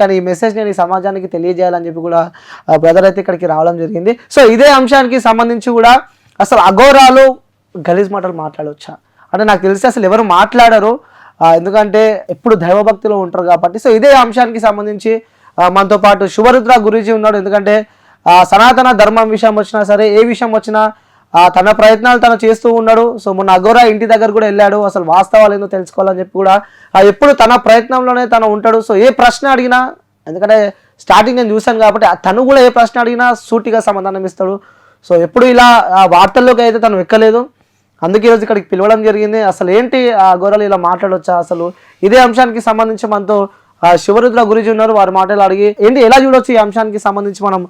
కానీ ఈ మెసేజ్ నేను ఈ సమాజానికి తెలియజేయాలని చెప్పి కూడా బ్రదర్ అయితే ఇక్కడికి రావడం జరిగింది. సో ఇదే అంశానికి సంబంధించి కూడా అసలు అఘోరాలు గలీజ్ మాటలు మాట్లాడవచ్చా అంటే నాకు తెలిసి అసలు ఎవరు మాట్లాడరు. ఎందుకంటే ఎప్పుడు దైవభక్తిలో ఉంటారు కాబట్టి. సో ఇదే అంశానికి సంబంధించి మనతో పాటు శుభరుద్ర గురూజీ ఉన్నాడు. ఎందుకంటే సనాతన ధర్మం విషయం వచ్చినా సరే, ఏ విషయం వచ్చినా తన ప్రయత్నాలు తను చేస్తూ ఉన్నాడు. సో మొన్న అఘోర ఇంటి దగ్గర కూడా వెళ్ళాడు. అసలు వాస్తవాలు ఏందో తెలుసుకోవాలని చెప్పి కూడా ఎప్పుడు తన ప్రయత్నంలోనే తను ఉంటాడు. సో ఏ ప్రశ్న అడిగినా, ఎందుకంటే స్టార్టింగ్ నేను చూశాను కాబట్టి తను కూడా ఏ ప్రశ్న అడిగినా సూటిగా సమాధానం ఇస్తాడు. సో ఎప్పుడు ఇలా వార్తల్లోకి అయితే తను ఎక్కలేదు. అందుకే ఈరోజు ఇక్కడికి పిలవడం జరిగింది. అసలు ఏంటి అఘోరాలు ఇలా మాట్లాడవచ్చా? అసలు ఇదే అంశానికి సంబంధించి మనతో శివరుద్ర గురూజీ ఉన్నారు. వారి మాటలు అడిగి ఏంటి ఎలా చూడొచ్చు ఈ అంశానికి సంబంధించి మనం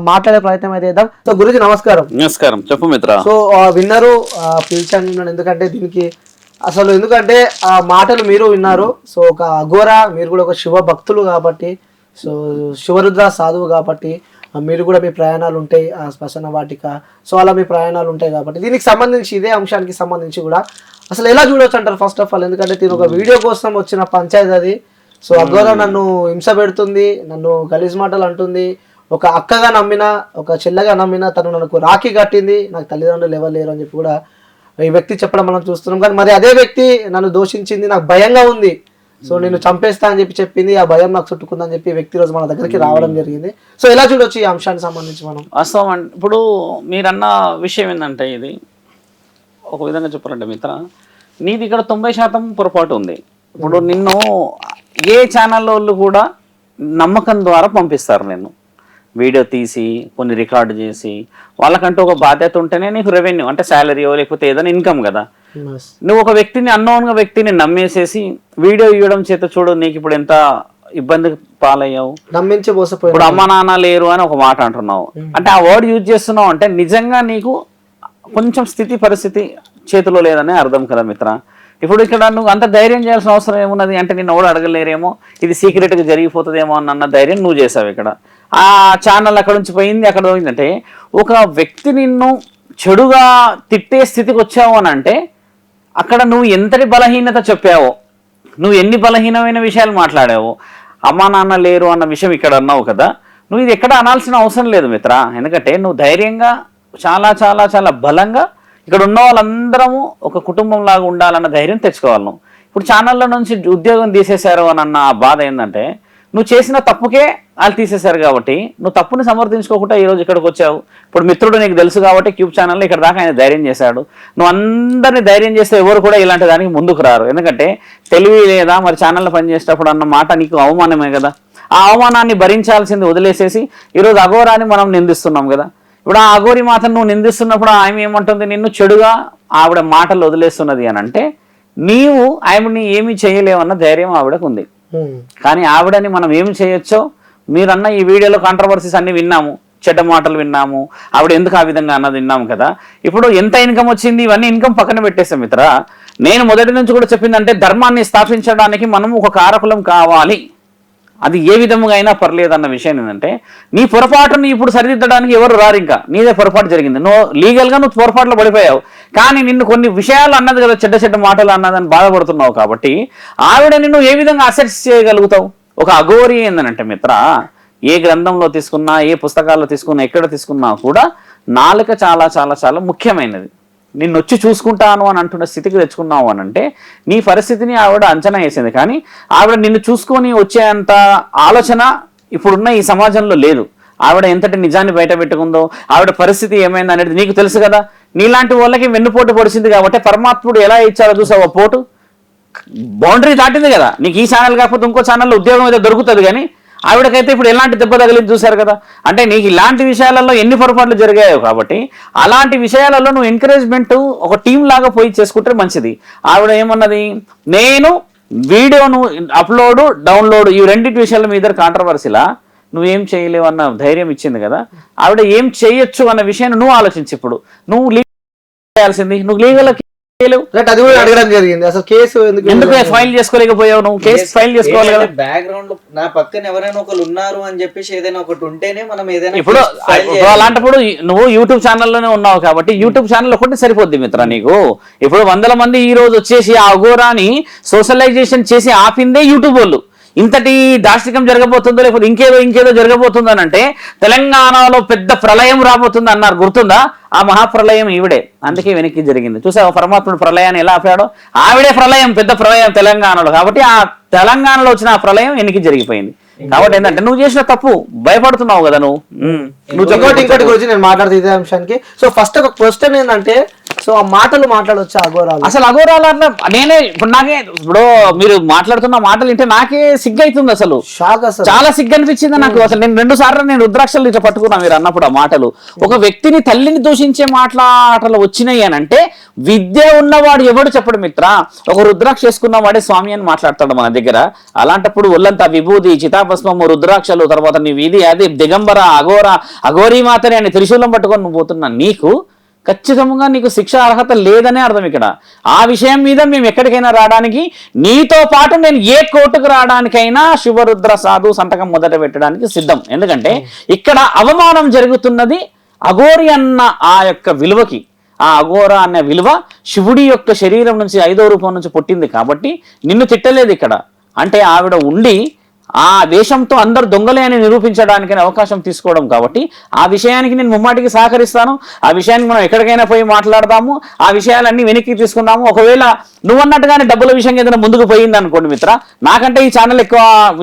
మాట్లాడే ప్రయత్నం అయితే చేద్దాం. సో గురూజీ నమస్కారం. నమస్కారం, చెప్పు మిత్ర. సో విన్నరు పిలిచాను ఎందుకంటే దీనికి అసలు ఎందుకంటే ఆ మాటలు మీరు విన్నారు. సో ఒక అఘోర, మీరు కూడా ఒక శివ భక్తులు కాబట్టి, సో శివరుద్ర సాధువు కాబట్టి మీరు కూడా మీ ప్రయాణాలు ఉంటాయి శ్మశాన వాటిక. సో అలా మీ ప్రయాణాలు ఉంటాయి కాబట్టి దీనికి సంబంధించి ఇదే అంశానికి సంబంధించి కూడా అసలు ఎలా చూడొచ్చు అంటారు ఫస్ట్ ఆఫ్ ఆల్? ఎందుకంటే దీని ఒక వీడియో కోసం వచ్చిన పంచాయతీ అది. సో అఘోర నన్ను హింస పెడుతుంది, నన్ను గలీజ్ మాటలు అంటుంది. ఒక అక్కగా నమ్మినా, ఒక చెల్లెగా నమ్మినా తను నాకు రాఖీ కట్టింది, నాకు తల్లిదండ్రులు ఎవరు లేరు అని చెప్పి కూడా ఈ వ్యక్తి చెప్పడం మనం చూస్తున్నాం. కానీ మరి అదే వ్యక్తి నన్ను దూషించింది, నాకు భయంగా ఉంది, సో నేను చంపేస్తా అని చెప్పి చెప్పింది, ఆ భయం నాకు చుట్టుకుందని చెప్పి వ్యక్తి రోజు మన దగ్గరికి రావడం జరిగింది. సో ఎలా చూడొచ్చు ఈ అంశానికి సంబంధించి మనం? వాస్తవం అంటే ఇప్పుడు మీరన్న విషయం ఏంటంటే, ఇది ఒక విధంగా చెప్పాలంటే మిత్ర, నీది ఇక్కడ 90% పొరపాటు ఉంది. ఇప్పుడు నిన్ను ఏ ఛానల్ వాళ్ళు కూడా నమ్మకం ద్వారా పంపిస్తారు. నేను వీడియో తీసి కొన్ని రికార్డు చేసి వాళ్ళకంటూ ఒక బాధ్యత ఉంటేనే నీకు రెవెన్యూ అంటే శాలరీయో లేకపోతే ఏదైనా ఇన్కమ్ కదా. నువ్వు ఒక వ్యక్తిని అన్నోన్గా వ్యక్తిని నమ్మేసేసి వీడియో ఇవ్వడం చేత చూడు నీకు ఇప్పుడు ఎంత ఇబ్బంది పాలయ్యావు. నమ్మించి ఇప్పుడు అమ్మ నాన్న లేరు అని ఒక మాట అంటున్నావు. అంటే ఆ వర్డ్ యూజ్ చేస్తున్నావు అంటే నిజంగా నీకు కొంచెం స్థితి పరిస్థితి చేతిలో లేదని అర్థం కదా మిత్ర. ఇప్పుడు ఇక్కడ నువ్వు అంత ధైర్యం చేయాల్సిన అవసరం ఏమున్నది అంటే నిన్ను ఎవడు అడగలేరేమో, ఇది సీక్రెట్గా జరిగిపోతుందేమో అన్న ధైర్యం నువ్వు చేసావు. ఇక్కడ ఆ ఛానల్ అక్కడ నుంచి పోయింది, అక్కడ పోయిందంటే ఒక వ్యక్తి నిన్ను చెడుగా తిట్టే స్థితికి వచ్చావు అని అంటే అక్కడ నువ్వు ఎంతటి బలహీనత చెప్పావో, నువ్వు ఎన్ని బలహీనమైన విషయాలు మాట్లాడావో. అమ్మా నాన్న లేరు అన్న విషయం ఇక్కడ అన్నావు కదా, నువ్వు ఇది ఎక్కడ అనాల్సిన అవసరం లేదు మిత్ర. ఎందుకంటే నువ్వు ధైర్యంగా చాలా చాలా చాలా బలంగా ఇక్కడ ఉన్న వాళ్ళందరము ఒక కుటుంబం లాగా ఉండాలన్న ధైర్యం తెచ్చుకోవాలి. నువ్వు ఇప్పుడు ఛానళ్ళ నుంచి ఉద్యోగం తీసేశారు అని అన్న బాధ ఏంటంటే నువ్వు చేసిన తప్పుకే వాళ్ళు తీసేశారు కాబట్టి నువ్వు తప్పుని సమర్థించుకోకుండా ఈరోజు ఇక్కడికి వచ్చావు. ఇప్పుడు మిత్రుడు నీకు తెలుసు కాబట్టి క్యూబ్ ఛానల్లో ఇక్కడ దాకా ఆయన ధైర్యం చేశాడు. నువ్వు అందరినీ ధైర్యం చేస్తే ఎవరు కూడా ఇలాంటి దానికి ముందుకు రారు. ఎందుకంటే తెలివి లేదా మరి ఛానల్లో పనిచేసేటప్పుడు అన్న మాట నీకు అవమానమే కదా. ఆ అవమానాన్ని భరించాల్సింది వదిలేసేసి ఈరోజు అఘోరాన్ని మనం నిందిస్తున్నాం కదా. ఇప్పుడు ఆ అఘోరి మాతను నువ్వు నిందిస్తున్నప్పుడు ఆమె ఏమంటుంది, నిన్ను చెడుగా ఆవిడ మాటలు వదిలేస్తున్నది అని అంటే నీవు ఆవిడని ఏమి చేయలేవన్న ధైర్యం ఆవిడకు ఉంది. కానీ ఆవిడని మనం ఏమి చేయొచ్చో మీరన్న ఈ వీడియోలో కాంట్రవర్సీస్ అన్ని విన్నాము, చెడ్డ మాటలు విన్నాము, ఆవిడ ఎందుకు ఆ విధంగా అన్నది విన్నాము కదా. ఇప్పుడు ఎంత ఇన్కమ్ వచ్చింది, ఇవన్నీ ఇన్కమ్ పక్కన పెట్టేసాం మిత్ర. నేను మొదటి నుంచి కూడా చెప్పిందంటే ధర్మాన్ని స్థాపించడానికి మనం ఒక కారకులం కావాలి, అది ఏ విధముగా అయినా పర్లేదు అన్న విషయం ఏంటంటే, నీ పొరపాటుని ఇప్పుడు సరిదిద్దడానికి ఎవరు రారు, ఇంకా నీదే పొరపాటు జరిగింది, లీగల్గా నువ్వు పొరపాటులో పడిపోయావు, కానీ నిన్ను కొన్ని విషయాలు అన్నది కదా, చెడ్డ చెడ్డ మాటలు అన్నదని బాధపడుతున్నావు కాబట్టి ఆవిడ నిన్ను ఏ విధంగా అసెస్ చేయగలుగుతావు? ఒక అఘోరి ఏందనంటే మిత్ర, ఏ గ్రంథంలో తీసుకున్నా, ఏ పుస్తకాల్లో తీసుకున్నా, ఎక్కడ తీసుకున్నా కూడా నాలుక చాలా చాలా చాలా ముఖ్యమైనది. నిన్ను వచ్చి చూసుకుంటాను అని అంటున్న స్థితికి తెచ్చుకున్నావు అని అంటే నీ పరిస్థితిని ఆవిడ అంచనా వేసింది, కానీ ఆవిడ నిన్ను చూసుకొని వచ్చేంత ఆలోచన ఇప్పుడున్న ఈ సమాజంలో లేదు. ఆవిడ ఎంతటి నిజాన్ని బయట పెట్టుకుందో, ఆవిడ పరిస్థితి ఏమైంది అనేది నీకు తెలుసు కదా. నీలాంటి వాళ్ళకి వెన్నుపోటు పొడిచింది కాబట్టి పరమాత్ముడు ఎలా ఇచ్చారో చూసావు, పోటు బౌండరీ దాటింది కదా. నీకు ఈ ఛానల్ కాకపోతే ఇంకో ఛానల్లో ఉద్యోగం అయితే దొరుకుతుంది, కానీ ఆవిడకైతే ఇప్పుడు ఎలాంటి దెబ్బ తగిలింది చూశారు కదా. అంటే నీకు ఇలాంటి విషయాలలో ఎన్ని పొరపాట్లు జరిగాయో కాబట్టి అలాంటి విషయాలలో నువ్వు ఎంకరేజ్మెంట్ ఒక టీం లాగా పోయి చేసుకుంటే మంచిది. ఆవిడ ఏమన్నది, నేను వీడియోను అప్లోడ్ డౌన్లోడ్ ఈ రెండింటి విషయాల మీద కాంట్రవర్సీలా నువ్వేం చేయలేవు అన్న ధైర్యం ఇచ్చింది కదా. ఆవిడ ఏం చేయొచ్చు అన్న విషయాన్ని నువ్వు ఆలోచించి, ఇప్పుడు నువ్వు లీగల్ చేయాల్సింది, నువ్వు లీగల్ అది కూడా అడగడం జరిగింది. అసలు కేసు ఎందుకు ఫైల్ చేసుకోలేకపోయావు? నువ్వు కేసు ఫైల్ చేసుకోవాలి కదా. బ్యాక్గ్రౌండ్ నా పక్కన ఎవరైనా ఒకరు ఉన్నారు అని చెప్పేసి ఏదైనా ఒకటి ఉంటేనే మనం ఏదైనా ఇప్పుడు అలాంటప్పుడు నువ్వు యూట్యూబ్ ఛానల్లోనే ఉన్నావు కాబట్టి యూట్యూబ్ ఛానల్ ఒకటి సరిపోద్ది మిత్ర నీకు. ఇప్పుడు 100 మంది ఈ రోజు వచ్చేసి ఆ అఘోరాని సోషలైజేషన్ చేసి ఆపిందే యూట్యూబ్ వాళ్ళు. ఇంతటి దాష్టికం జరగబోతుందో లేకపోతే ఇంకేదో జరగబోతుందని అంటే తెలంగాణలో పెద్ద ప్రళయం రాబోతుంది అన్నారు, గుర్తుందా? ఆ మహాప్రళయం ఈవిడే, అందుకే వెనక్కి జరిగింది. చూసావు పరమాత్ముడు ప్రళయాన్ని ఎలా ఆపాడో, ఆవిడే ప్రళయం, పెద్ద ప్రళయం తెలంగాణలో. కాబట్టి ఆ తెలంగాణలో వచ్చిన ఆ ప్రళయం వెనక్కి జరిగిపోయింది. కాబట్టి ఏంటంటే నువ్వు చేసిన తప్పు భయపడుతున్నావు కదా నువ్వు. ఇంకోటి గురించి నేను మాట్లాడుతూ ఇదే అంశానికి. సో ఫస్ట్ ఒక క్వశ్చన్ ఏంటంటే, సో ఆ మాటలు మాట్లాడొచ్చా అఘోరాలు? అసలు అఘోరాలు అట్లా నేనే ఇప్పుడు మీరు మాట్లాడుతున్న మాటలు వింటే నాకే సిగ్గు అవుతుంది, అసలు షాక్, అసలు చాలా సిగ్గు అనిపించింది నాకు. అసలు నేను 2 సార్లు నేను రుద్రాక్షలు ఇట్లా పట్టుకున్నా మీరు అన్నప్పుడు ఆ మాటలు. ఒక వ్యక్తిని తల్లిని దూషించే మాటలు వచ్చినాయి అని అంటే విద్య ఉన్నవాడు ఎవడు చెప్పడు మిత్ర. ఒక రుద్రాక్ష వేసుకున్న వాడే స్వామి అని మాట్లాడతాడు మన దగ్గర. అలాంటప్పుడు ఒళ్ళంతా విభూది, చితాభస్మము, రుద్రాక్షలు, తర్వాత నీ వీధి అది దిగంబర అఘోరీ మాతని అని త్రిశూలం పట్టుకొని నువ్వు పోతున్నా నీకు ఖచ్చితంగా నీకు శిక్ష అర్హత లేదనే అర్థం ఇక్కడ. ఆ విషయం మీద మేము ఎక్కడికైనా రావడానికి, నీతో పాటు నేను ఏ కోర్టుకు రావడానికైనా శివరుద్ర సాధు సంతకం మొదట పెట్టడానికి సిద్ధం. ఎందుకంటే ఇక్కడ అవమానం జరుగుతున్నది అఘోరి అన్న ఆ యొక్క విలువకి. ఆ అఘోర అనే విలువ శివుడి యొక్క శరీరం నుంచి 5వ రూపం నుంచి పుట్టింది కాబట్టి నిన్ను తిట్టలేదు ఇక్కడ. అంటే ఆవిడ ఉండి ఆ దేశంతో అందరు దొంగలే అని నిరూపించడానికి అవకాశం తీసుకోవడం కాబట్టి ఆ విషయానికి నేను ముమ్మాటికి సహకరిస్తాను. ఆ విషయానికి మనం ఎక్కడికైనా పోయి మాట్లాడదాము, ఆ విషయాలన్నీ వెనక్కి తీసుకుందాము. ఒకవేళ నువ్వన్నట్టుగానే డబ్బుల విషయం ఏదైనా ముందుకు పోయింది అనుకోండి మిత్ర, నాకంటే ఈ ఛానల్ ఎక్కువ,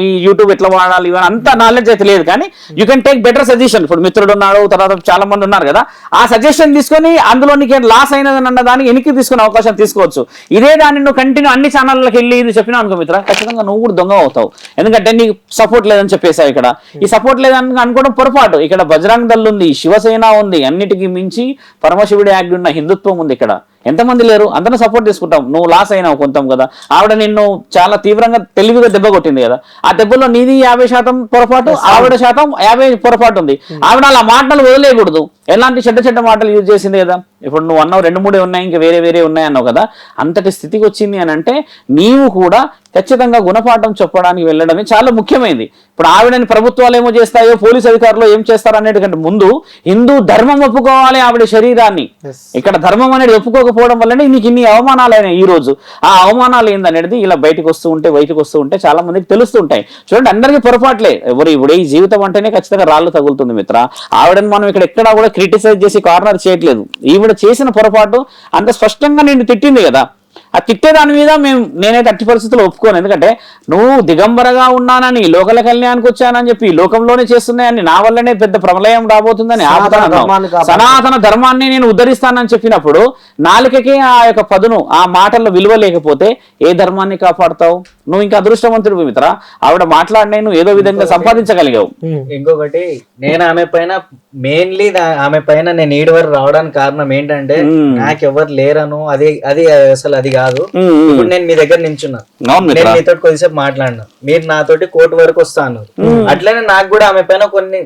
ఈ యూట్యూబ్ ఎట్లా వాడాలి ఇవన్నీ అంత నాలెడ్జ్ అయితే లేదు, కానీ you can take better suggestion. ఇప్పుడు మిత్రుడు ఉన్నాడు, తర్వాత చాలా మంది ఉన్నారు కదా, ఆ సజెషన్ తీసుకొని అందులో నీకు లాస్ అయినదని అన్న దాన్ని వెనక్కి తీసుకునే అవకాశం తీసుకోవచ్చు. ఇదే దాన్ని నువ్వు కంటిన్యూ అన్ని ఛానళ్ళకి వెళ్ళి ఇది చెప్పినా అనుకో మిత్ర, ఖచ్చితంగా నువ్వు కూడా దొంగ అవుతావు. ఎందుకంటే నీకు సపోర్ట్ లేదని చెప్పేసావు. ఇక్కడ ఈ సపోర్ట్ లేదని అనుకోవడం పొరపాటు. ఇక్కడ బజరంగ్ దళ్ ఉంది, శివసేన ఉంది, అన్నిటికీ మించి పరమశివుడి యాక్ట్ ఉన్న హిందుత్వం ఉంది. ఇక్కడ ఎంతమంది లేరు, అందరిని సపోర్ట్ తీసుకుంటాం. నువ్వు లాస్ అయినావు కొంత కదా. ఆవిడ నిన్ను చాలా తీవ్రంగా తెలివిగా దెబ్బ కొట్టింది కదా. ఆ దెబ్బలో నీది 50% పొరపాటు, ఆవిడ శాతం 50 పొరపాటు ఉంది. ఆవిడ అలా మాటలు వదిలేయకూడదు, ఎలాంటి చెడ్డ మాటలు యూజ్ చేసింది కదా. ఇప్పుడు నువ్వు అన్నావు 2-3 ఉన్నాయి, ఇంకా వేరే ఉన్నాయి అన్నావు కదా. అంతటి స్థితికి వచ్చింది అని అంటే నీవు కూడా ఖచ్చితంగా గుణపాఠం చెప్పడానికి వెళ్ళడమే చాలా ముఖ్యమైనది. ఇప్పుడు ఆవిడని ప్రభుత్వాలు ఏమో చేస్తాయో, పోలీసు అధికారులు ఏం చేస్తారు అనేటికంటే ముందు హిందూ ధర్మం ఒప్పుకోవాలి ఆవిడ శరీరాన్ని. ఇక్కడ ధర్మం అనేది ఒప్పుకోకపోవడం వల్లనే నీకు ఇన్ని అవమానాలు అయినాయి ఈ రోజు. ఆ అవమానాలు ఏందనేది ఇలా బయటకు వస్తూ ఉంటే చాలా మందికి తెలుస్తుంటాయి. చూడండి, అందరికీ పొరపాట్లే. ఇప్పుడు ఈ జీవితం అంటేనే ఖచ్చితంగా రాళ్ళు తగులుతుంది మిత్ర. ఆవిడని మనం ఇక్కడ ఎక్కడా కూడా క్రిటిసైజ్ చేసి కార్నర్ చేయట్లేదు. ఈవిడ చేసిన పొరపాటు అంత స్పష్టంగా నిన్ను తిట్టింది కదా. ఆ తిట్టే దాని మీద నేనైతే అట్టి పరిస్థితుల్లో ఒప్పుకోను. ఎందుకంటే నువ్వు దిగంబరగా ఉన్నానని, లోకల కళ్యాణానికి వచ్చానని చెప్పి లోకంలోనే చేస్తున్నాయని, నా వల్లనే పెద్ద ప్రళయం రాబోతుందని, సనాతన ధర్మాన్ని నేను ఉద్ధరిస్తానని చెప్పినప్పుడు నాలుకకి ఆ యొక్క పదును, ఆ మాటల్లో విలువ లేకపోతే ఏ ధర్మాన్ని కాపాడుతావు? నువ్వు ఇంకా అదృష్టవంతుడు మిత్ర. ఆవిడ మాట్లాడినా నువ్వు ఏదో విధంగా సంపాదించగలిగావు. ఇంకొకటి, నేను ఆమె పైన మెయిన్లీ ఆమె పైన నేను ఈడు వరకు రావడానికి కారణం ఏంటంటే నాకెవరు లేరను, అది అసలు అది కాదు. ఉమ్. ఇప్పుడు నేను మీ దగ్గర నించున్నా, అవును మిత్ర. నేను మీతో కొద్దిసేపు మాట్లాడినా, మీరు నాతోటి కోర్టు వరకు వస్తా అన్నారు. అట్లనే నాకు కూడా ఆమె పైన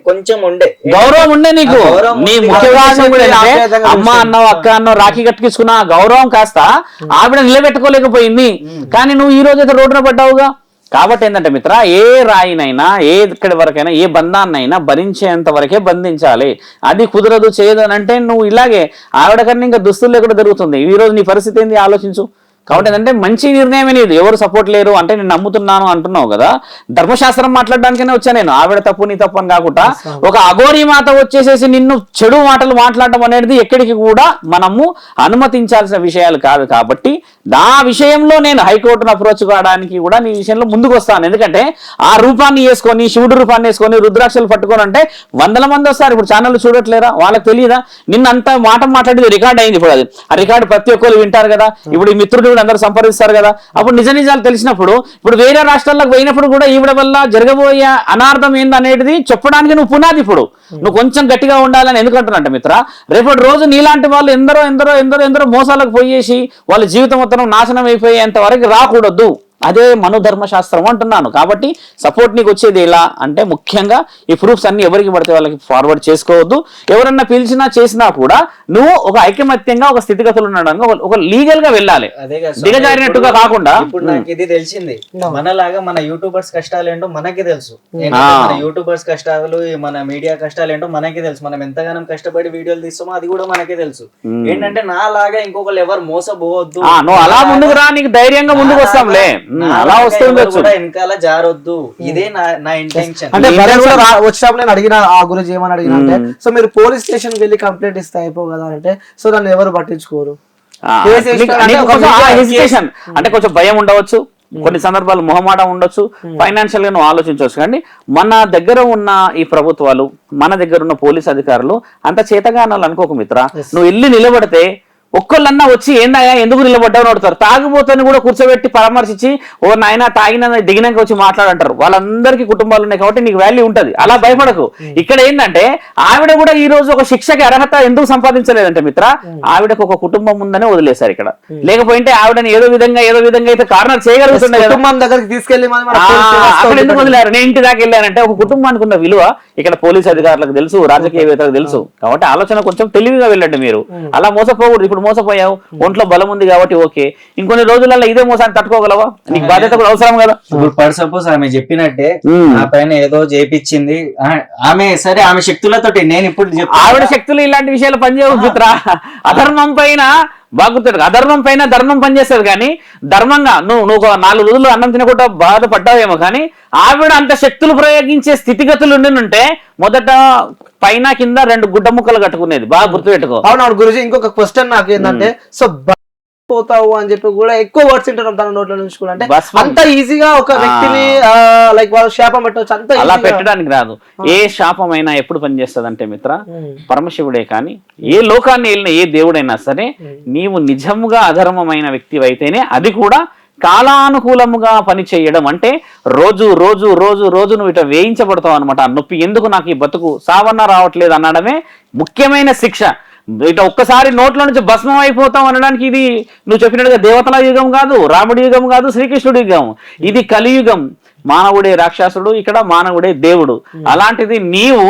కొంచెం ఉండే గౌరవం ఉండే నీకు. ఆ గౌరవం నీ ఉంది. ముఖ్య ఉద్దేశం కూడా ఏంటంటే ఆప్యాయతంగా అమ్మ అన్నావు అక్క అన్నావు రాఖీ కట్టుకున్న ఆ గౌరవం కాస్త ఆవిడ నిలబెట్టుకోలేకపోయింది. కానీ నువ్వు ఈ రోజు అయితే రోడ్డున పడ్డావుగా. కాబట్టి ఏంటంటే మిత్ర, ఏ రాయినైనా ఏ ఇక్కడి వరకైనా ఏ బంధాన్నైనా భరించేంత వరకే బంధించాలి. అది కుదరదు చేయదు అని అంటే నువ్వు ఇలాగే ఆవిడ కన్నా ఇంకా దుస్తులు లేకుండా జరుగుతుంది. ఈ రోజు నీ పరిస్థితి ఏంది ఆలోచించు. కాబట్టి ఏంటంటే మంచి నిర్ణయమే నీది. ఎవరు సపోర్ట్ లేరు అంటే నేను నమ్ముతున్నాను అంటున్నావు కదా, ధర్మశాస్త్రం మాట్లాడడానికనే వచ్చా నేను. ఆవిడ తప్పు నీ తప్పు అని కాకుండా ఒక అఘోరీ మాత వచ్చేసేసి నిన్ను చెడు మాటలు మాట్లాడడం అనేది ఎక్కడికి కూడా మనము అనుమతించాల్సిన విషయాలు కాదు. కాబట్టి నా విషయంలో నేను హైకోర్టును అప్రోచ్ కావడానికి కూడా నీ విషయంలో ముందుకు వస్తాను. ఎందుకంటే ఆ రూపాన్ని వేసుకొని, శివుడు రూపాన్ని వేసుకొని రుద్రాక్షలు పట్టుకొని అంటే వందల మంది వస్తారు. ఇప్పుడు ఛానల్ చూడట్లేరా? వాళ్ళకి తెలియదా? నిన్న అంత మాట మాట్లాడేది రికార్డ్ అయింది. ఇప్పుడు అది ఆ రికార్డు ప్రతి ఒక్కరు వింటారు కదా. ఇప్పుడు ఈ మిత్రుడు అందరూ సంప్రదిస్తారు కదా. అప్పుడు నిజ నిజాలు తెలిసినప్పుడు ఇప్పుడు వేరే రాష్ట్రాలకు పోయినప్పుడు కూడా ఈవిడ వల్ల జరగబోయే అనార్థం ఏందనేది చెప్పడానికి నువ్వు పునాది. ఇప్పుడు నువ్వు కొంచెం గట్టిగా ఉండాలని ఎందుకంటున్నట్టు మిత్ర, రేపటి రోజు నీలాంటి వాళ్ళు ఎందరో మోసాలకు పోయేసి వాళ్ళ జీవితం మొత్తం నాశనం అయిపోయేంత వరకు రాకూడదు. అదే మనోధర్మశాస్త్రం అంటున్నాను. కాబట్టి సపోర్ట్ నీకు వచ్చేది ఎలా అంటే ముఖ్యంగా ఈ ప్రూఫ్స్ అన్ని ఎవరికి పడితే వాళ్ళకి ఫార్వర్డ్ చేసుకోవద్దు. ఎవరన్నా పిలిచినా చేసినా కూడా నువ్వు ఒక ఐకమత్యంగా ఒక స్థితిగతులు ఉండడానికి ఒక లీగల్ గా వెళ్ళాలి, దిగజారినట్టుగా కాకుండా. ఇప్పుడు నాకు ఇది తెలిసింది, మనలాగా మన యూట్యూబర్స్ కష్టాలు ఏంటో మనకి తెలుసు. మన యూట్యూబర్స్ కష్టాలు, మన మీడియా కష్టాలు ఏంటో మనకి తెలుసు. మనం ఎంతగానో కష్టపడి వీడియోలు తీస్తామో అది కూడా మనకే తెలుసు. ఏంటంటే నా లాగా ఇంకొకరు ఎవరు మోసపోవద్దు, నువ్వు అలా ముందుకు రా, నీకు ధైర్యంగా ముందుకు వస్తాంలే, అలా వస్తుండొచ్చు. వెనకాల జారొద్దు, ఇదే నా ఇంటెన్షన్. అంటే వచ్చినప్పుడు నేను అడిగిన ఆ గురించి ఏమని అడిగిన అంటే, సో మీరు పోలీస్ స్టేషన్ వెళ్ళి కంప్లైంట్ ఇస్తే అయిపో కదా అంటే, సో నన్ను ఎవరు పట్టించుకోరు. హెసిటేషన్ అంటే కొంచెం భయం ఉండవచ్చు, కొన్ని సందర్భాలు మొహమాటం ఉండొచ్చు, ఫైనాన్షియల్ గా నువ్వు ఆలోచించవచ్చు. కానీ మన దగ్గర ఉన్న ఈ ప్రభుత్వాలు, మన దగ్గర ఉన్న పోలీస్ అధికారులు అంత చేతగానాలు అనుకోకు మిత్ర. నువ్వు వెళ్ళి నిలబడితే ఒక్కళ్ళన్నా వచ్చి ఏందయ్యా ఎందుకు నిలబడ్డావు అడుగుతారు. తాగిపోతాను కూడా కూర్చోబెట్టి పరామర్శించి ఓ నాయన తాగిన దిగినాక వచ్చి మాట్లాడంటారు. వాళ్ళందరికీ కుటుంబాలు ఉన్నాయి కాబట్టి నీకు వాల్యూ ఉంటది. అలా భయపడకు. ఇక్కడ ఏంటంటే ఆవిడ కూడా ఈ రోజు ఒక శిక్షకి అర్హత ఎందుకు సంపాదించలేదంటే మిత్ర, ఆవిడకు ఒక కుటుంబం ఉందనే వదిలేశారు ఇక్కడ. లేకపోతే ఆవిడని ఏదో విధంగా అయితే కార్నర్ చేయగలుగుతుండే. కుటుంబం దగ్గరికి తీసుకెళ్లి అక్కడ ఎందుకు వదిలేరు? నేను ఇంటి దాకా వెళ్ళానంటే ఒక కుటుంబానికి ఉన్న విలువ ఇక్కడ పోలీస్ అధికారులకు తెలుసు, రాజకీయవేత్తలకు తెలుసు. కాబట్టి ఆలోచన కొంచెం తెలివిగా వెళ్ళండి మీరు. అలా మోసపోకూడదు. ఇప్పుడు మోసపోయావు, ఒంట్లో బలం ఉంది కాబట్టి ఓకే. ఇంకొన్ని రోజులలో ఇదే మోసాన్ని తట్టుకోగలవా? నీకు బాధ్యత కూడా అవసరం కదా. ఇప్పుడు ఫర్ సపోజ్ ఆమె చెప్పినట్టే ఆ పైన ఏదో చేపించింది ఆమె, సరే ఆమె శక్తులతోటి. నేను ఇప్పుడు ఆవిడ శక్తులు ఇలాంటి విషయాలు పనిచేయవు మిత్ర. అధర్మం పైన బాగుంటుంది, అధర్మం పైన ధర్మం పనిచేస్తుంది. కానీ ధర్మంగా నువ్వు 4 రోజులు అన్నం తినకుండా బాధపడ్డావేమో, కానీ ఆవిడ అంత శక్తులు ప్రయోగించే స్థితిగతులు ఉంటే మొదట పైన కింద 2 గుడ్డ ముక్కలు కట్టుకునేది. బాగా గుర్తుపెట్టుకో. అవునవును గురుజీ. ఇంకొక క్వశ్చన్ నాకు ఏంటంటే, సో పోతావు అని చెప్పి కూడా ఎక్కువ వర్డ్స్ వింటున్నాం తన నోట్ల నుంచి కూడా. అంటే అంత ఈజీగా ఒక వ్యక్తిని లైక్ వాళ్ళు శాపం పెట్టవచ్చు, అంత అలా పెట్టడానికి రాదు. ఏ శాపం అయినా ఎప్పుడు పనిచేస్తుంది అంటే మిత్ర, పరమశివుడే కానీ ఏ లోకాన్ని వెళ్ళిన ఏ దేవుడైనా సరే, నీవు నిజముగా అధర్మమైన వ్యక్తి అయితేనే అది కూడా కాలానుకూలముగా పని చేయడం. అంటే రోజు నువ్వు ఇట్లా వేయించబడతావు అనమాట. నొప్పి ఎందుకు నాకు ఈ బతుకు సావన్నా రావట్లేదు అనడమే ముఖ్యమైన శిక్ష. ఇట్లా ఒక్కసారి నోట్లో నుంచి భస్మం అయిపోతాం అనడానికి ఇది నువ్వు చెప్పినట్టుగా దేవతల యుగం కాదు, రాముడి యుగం కాదు, శ్రీకృష్ణుడి యుగం. ఇది కలియుగం. మానవుడే రాక్షసుడు, ఇక్కడ మానవుడే దేవుడు. అలాంటిది నీవు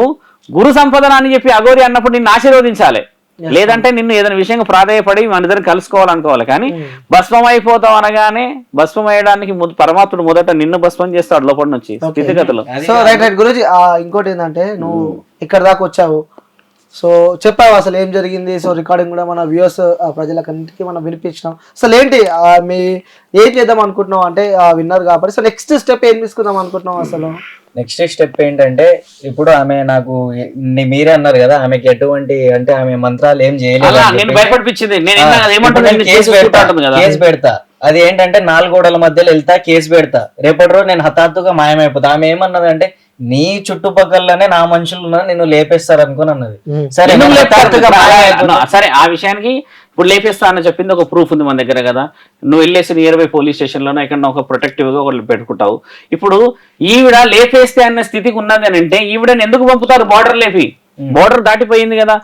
గురు సంపదన అని చెప్పి అఘోరి అన్నప్పుడు నిన్ను ఆశీర్వదించాలి. లేదంటే నిన్ను ఏదైనా విషయంగా ప్రాధాయపడి మన ఇద్దరు కలుసుకోవాలనుకోవాలి. కానీ భస్మం అయిపోతాం అనగానే భస్మం అయ్యడానికి పరమాత్ముడు మొదట నిన్ను భస్మం చేస్తాడు లోపల నుంచి స్థితిగతులు. So right Guruji. ఇంకోటి ఏంటంటే, నువ్వు ఇక్కడ దాకా వచ్చావు, సో చెప్పావు అసలు ఏం జరిగింది. సో రికార్డింగ్ కూడా మన వ్యూవర్స్ ప్రజలకన్నిటికీ మనం వినిపించినాం. అసలు ఏంటి ఏం చేద్దాం అనుకుంటున్నావు అంటే విన్నర్ కాబట్టి, సో నెక్స్ట్ స్టెప్ ఏం తీసుకుందాం అనుకుంటున్నావు? అసలు నెక్స్ట్ స్టెప్ ఏంటంటే, ఇప్పుడు ఆమె నాకు మీరే అన్నారు కదా ఆమెకి ఎటువంటి అంటే ఆమె మంత్రాలు ఏం చేయలేదు, కేసు పెడతా. అది ఏంటంటే 4 గోడల మధ్యలో వెళ్తా, కేసు పెడతా. రేపటి రోజు నేను హఠాత్తుగా మాయమైపోతా. ఆమె ఏమన్నది అంటే, నీ చుట్టుపక్కలనే నా మనుషులు నిన్ను లేపేస్తారు అనుకుని అన్నది. సరే సరే, ఆ విషయానికి ఇప్పుడు లేపేస్తా అని చెప్పింది ఒక ప్రూఫ్ ఉంది మన దగ్గర కదా. నువ్వు వెళ్ళేసి నియర్ బై పోలీస్ స్టేషన్ లోనే ఎక్కడ ఒక ప్రొటెక్టివ్ గా ఒకళ్ళు పెట్టుకుంటావు. ఇప్పుడు ఈవిడ లేపేస్తే అన్న స్థితికి ఉన్నది అని అంటే ఈవిడని ఎందుకు పంపుతారు బార్డర్ లేపి? బోర్డర్ దాటిపోయింది కదా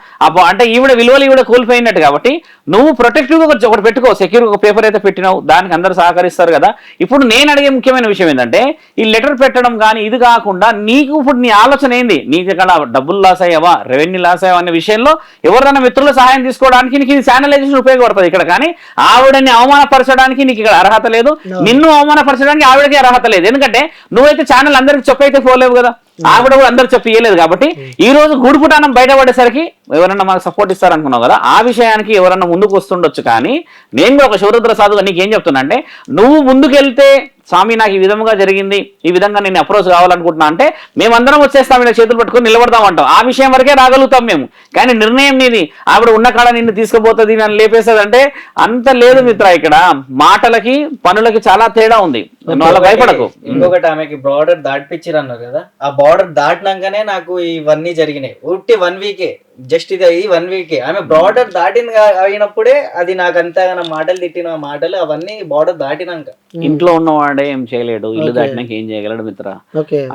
అంటే ఈవిడ విలువలు ఈవిడ కోల్పోయినట్టు. కాబట్టి నువ్వు ప్రొటెక్టివ్ గా ఒకటి పెట్టుకో, సెక్యూర్ ఒక పేపర్ అయితే పెట్టినావు, దానికి అందరు సహకరిస్తారు కదా. ఇప్పుడు నేను అడిగే ముఖ్యమైన విషయం ఏంటంటే ఈ లెటర్ పెట్టడం కానీ ఇది కాకుండా నీకు ఇప్పుడు నీ ఆలోచన ఏంది, నీకు ఇక్కడ డబ్బులు లాస్ అయ్యావా, రెవెన్యూ లాస్ అయ్యావా అనే విషయంలో ఎవరైనా మిత్రుల సహాయం తీసుకోవడానికి నీకు ఇది ఛానలైజేషన్ ఉపయోగపడుతుంది ఇక్కడ. కానీ ఆవిడని అవమానపరచడానికి నీకు ఇక్కడ అర్హత లేదు, నిన్ను అవమానపరచడానికి ఆవిడకి అర్హత లేదు. ఎందుకంటే నువ్వైతే ఛానల్ అందరికి చెప్పైతే పోలేవు కదా, ఆవిడ కూడా అందరు చెప్పి ఇయ్యలేదు. కాబట్టి ఈ రోజు గూడుపుటానం బయటపడేసరికి ఎవరన్నా మనకు సపోర్ట్ ఇస్తారనుకున్నావు కదా, ఆ విషయానికి ఎవరన్నా ముందుకు వస్తుండొచ్చు. కానీ నేను కూడా ఒక శివరుద్ర సాధుగా నీకేం చెప్తున్నా అంటే, నువ్వు ముందుకెళ్తే స్వామి నాకు ఈ విధంగా జరిగింది, ఈ విధంగా నేను అప్రోచ్ కావాలనుకుంటున్నా అంటే మేమందరం వచ్చేస్తాం, ఇలా చేతులు పట్టుకొని నిలబడతాం అంటాం. ఆ విషయం వరకే రాగలుగుతాం మేము. కానీ నిర్ణయం నీది, ఆవిడ ఉన్న కాడ నిన్ను తీసుకుపోతుంది, నన్ను లేపేస్తుంది అంటే అంత లేదు మిత్ర. ఇక్కడ మాటలకి పనులకి చాలా తేడా ఉంది, వాళ్ళ భయపడకు. ఇంకొకటి ఆమెకి బార్డర్ దాటిపించారు అన్నారు కదా, ఆ బార్డర్ దాటినాకనే నాకు ఇవన్నీ జరిగినాయి. ఉట్టి 1 వీకే, జస్ట్ ఇది 1 వీకే. ఆమె బార్డర్ దాటిన అయినప్పుడే అది నాకు అంతగా మాటలు తిట్టిన మాటలు అవన్నీ బార్డర్ దాటినాక. ఇంట్లో ఉన్నవాడే ఏం చేయలేడు, ఇల్లు దాటినాక ఏం చేయగలడు మిత్ర.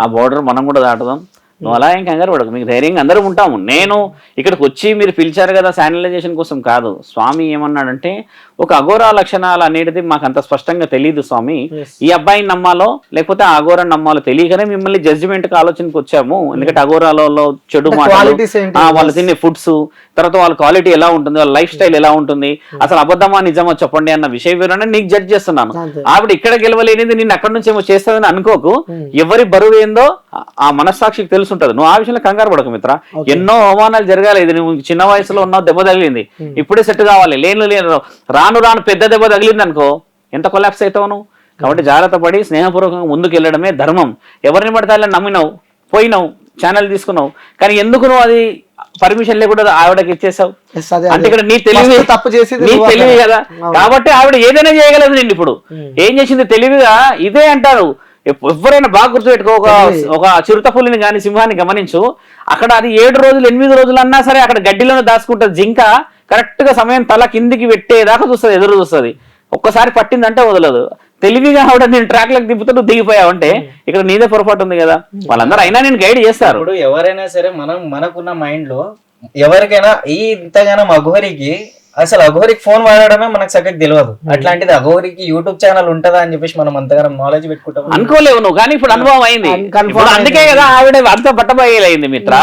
ఆ బోర్డర్ మనం కూడా దాటుదాం. నువ్వు అలా ఏం కంగారు పడకు, మీకు ధైర్యంగా అందరూ ఉంటాము. నేను ఇక్కడికి వచ్చి మీరు పిలిచారు కదా శానిలైజేషన్ కోసం కాదు. స్వామి ఏమన్నాడంటే ఒక అఘోరా లక్షణాలు అనేది మాకు అంత స్పష్టంగా తెలియదు స్వామి, ఈ అబ్బాయిని నమ్మాలో లేకపోతే ఆ అఘోరాన్ని నమ్మాలో తెలియకనే మిమ్మల్ని జడ్జిమెంట్ కి ఆలోచనకి వచ్చాము. ఎందుకంటే అఘోరాలలో చెడు మాటలు, వాళ్ళు తినే ఫుడ్స్, తర్వాత వాళ్ళ క్వాలిటీ ఎలా ఉంటుంది, వాళ్ళ లైఫ్ స్టైల్ ఎలా ఉంటుంది, అసలు అబద్ధమా నిజమా చెప్పండి అన్న విషయ వివరణ నీకు జడ్జ్ చేస్తున్నాను. ఆవిడ ఇక్కడ గెలవలేనిది నిన్ను అక్కడి నుంచి ఏమో చేస్తుందని అనుకోకు. ఎవరి బరువు ఏందో ఆ మనస్సాక్షికి తెలుసుంటది. నువ్వు ఆ విషయంలో కంగారు పడకు మిత్ర. ఎన్నో అవమానాలు జరగాలి. ఇది నువ్వు చిన్న వయసులో ఉన్నావు, దెబ్బ తగిలింది, ఇప్పుడే సెట్ కావాలి. లేను రాను రాను పెద్ద దెబ్బ తగిలింది అనుకో, ఎంత కొలాప్స్ అవుతావు నువ్వు. కాబట్టి జాగ్రత్త పడి స్నేహపూర్వకంగా ముందుకు వెళ్ళడమే ధర్మం. ఎవరిని పడితే అలా నమ్మినావు, పోయినావు, ఛానల్ తీసుకున్నావు, కానీ ఎందుకు నువ్వు అది పర్మిషన్ లేకుండా ఆవిడకి ఇచ్చేసావు అంటే ఇక్కడ నీ తెలివి తప్పు చేసి నీ తెలివి కదా. కాబట్టి ఆవిడ ఏదైనా చేయగలదు. నిన్ను ఇప్పుడు ఏం చేసింది తెలివిగా ఇదే అంటారు. ఎవరైనా బాగా గుర్తుపెట్టుకో, ఒక చిరుత పులిని కానీ సింహాన్ని గమనించు, అక్కడ అది 7 రోజులు 8 రోజులు అన్నా సరే అక్కడ గడ్డిలోనే దాచుకుంటుంది. జింక కరెక్ట్ గా సమయం తల కిందికి పెట్టేదాకా చూస్తుంది, ఎదురు చూస్తుంది. ఒక్కసారి పట్టిందంటే వదలదు. తెలివిగా ఆవిడ నేను ట్రాక్ లకు దింపుతూ నువ్వు దిగిపోయావంటే ఇక్కడ నీదే పొరపాటు ఉంది కదా. వాళ్ళందరూ అయినా నేను గైడ్ చేస్తారు. ఇప్పుడు ఎవరైనా సరే మనకున్న మైండ్ లో ఎవరికైనా ఇంతగానో అఘోరికి అసలు అఘోరికి ఫోన్ వాడడమే మనకు చక్కగా తెలియదు. అట్లాంటిది అఘోరికి యూట్యూబ్ ఛానల్ ఉంటదా అని చెప్పేసి మనం అంతగానో నాలెడ్జ్ పెట్టుకుంటాం అనుకోలేవు నువ్వు. కానీ ఇప్పుడు అనుభవం అయింది, అందుకే కదా ఆవిడ అంత బట్టబయలైంది మిత్ర.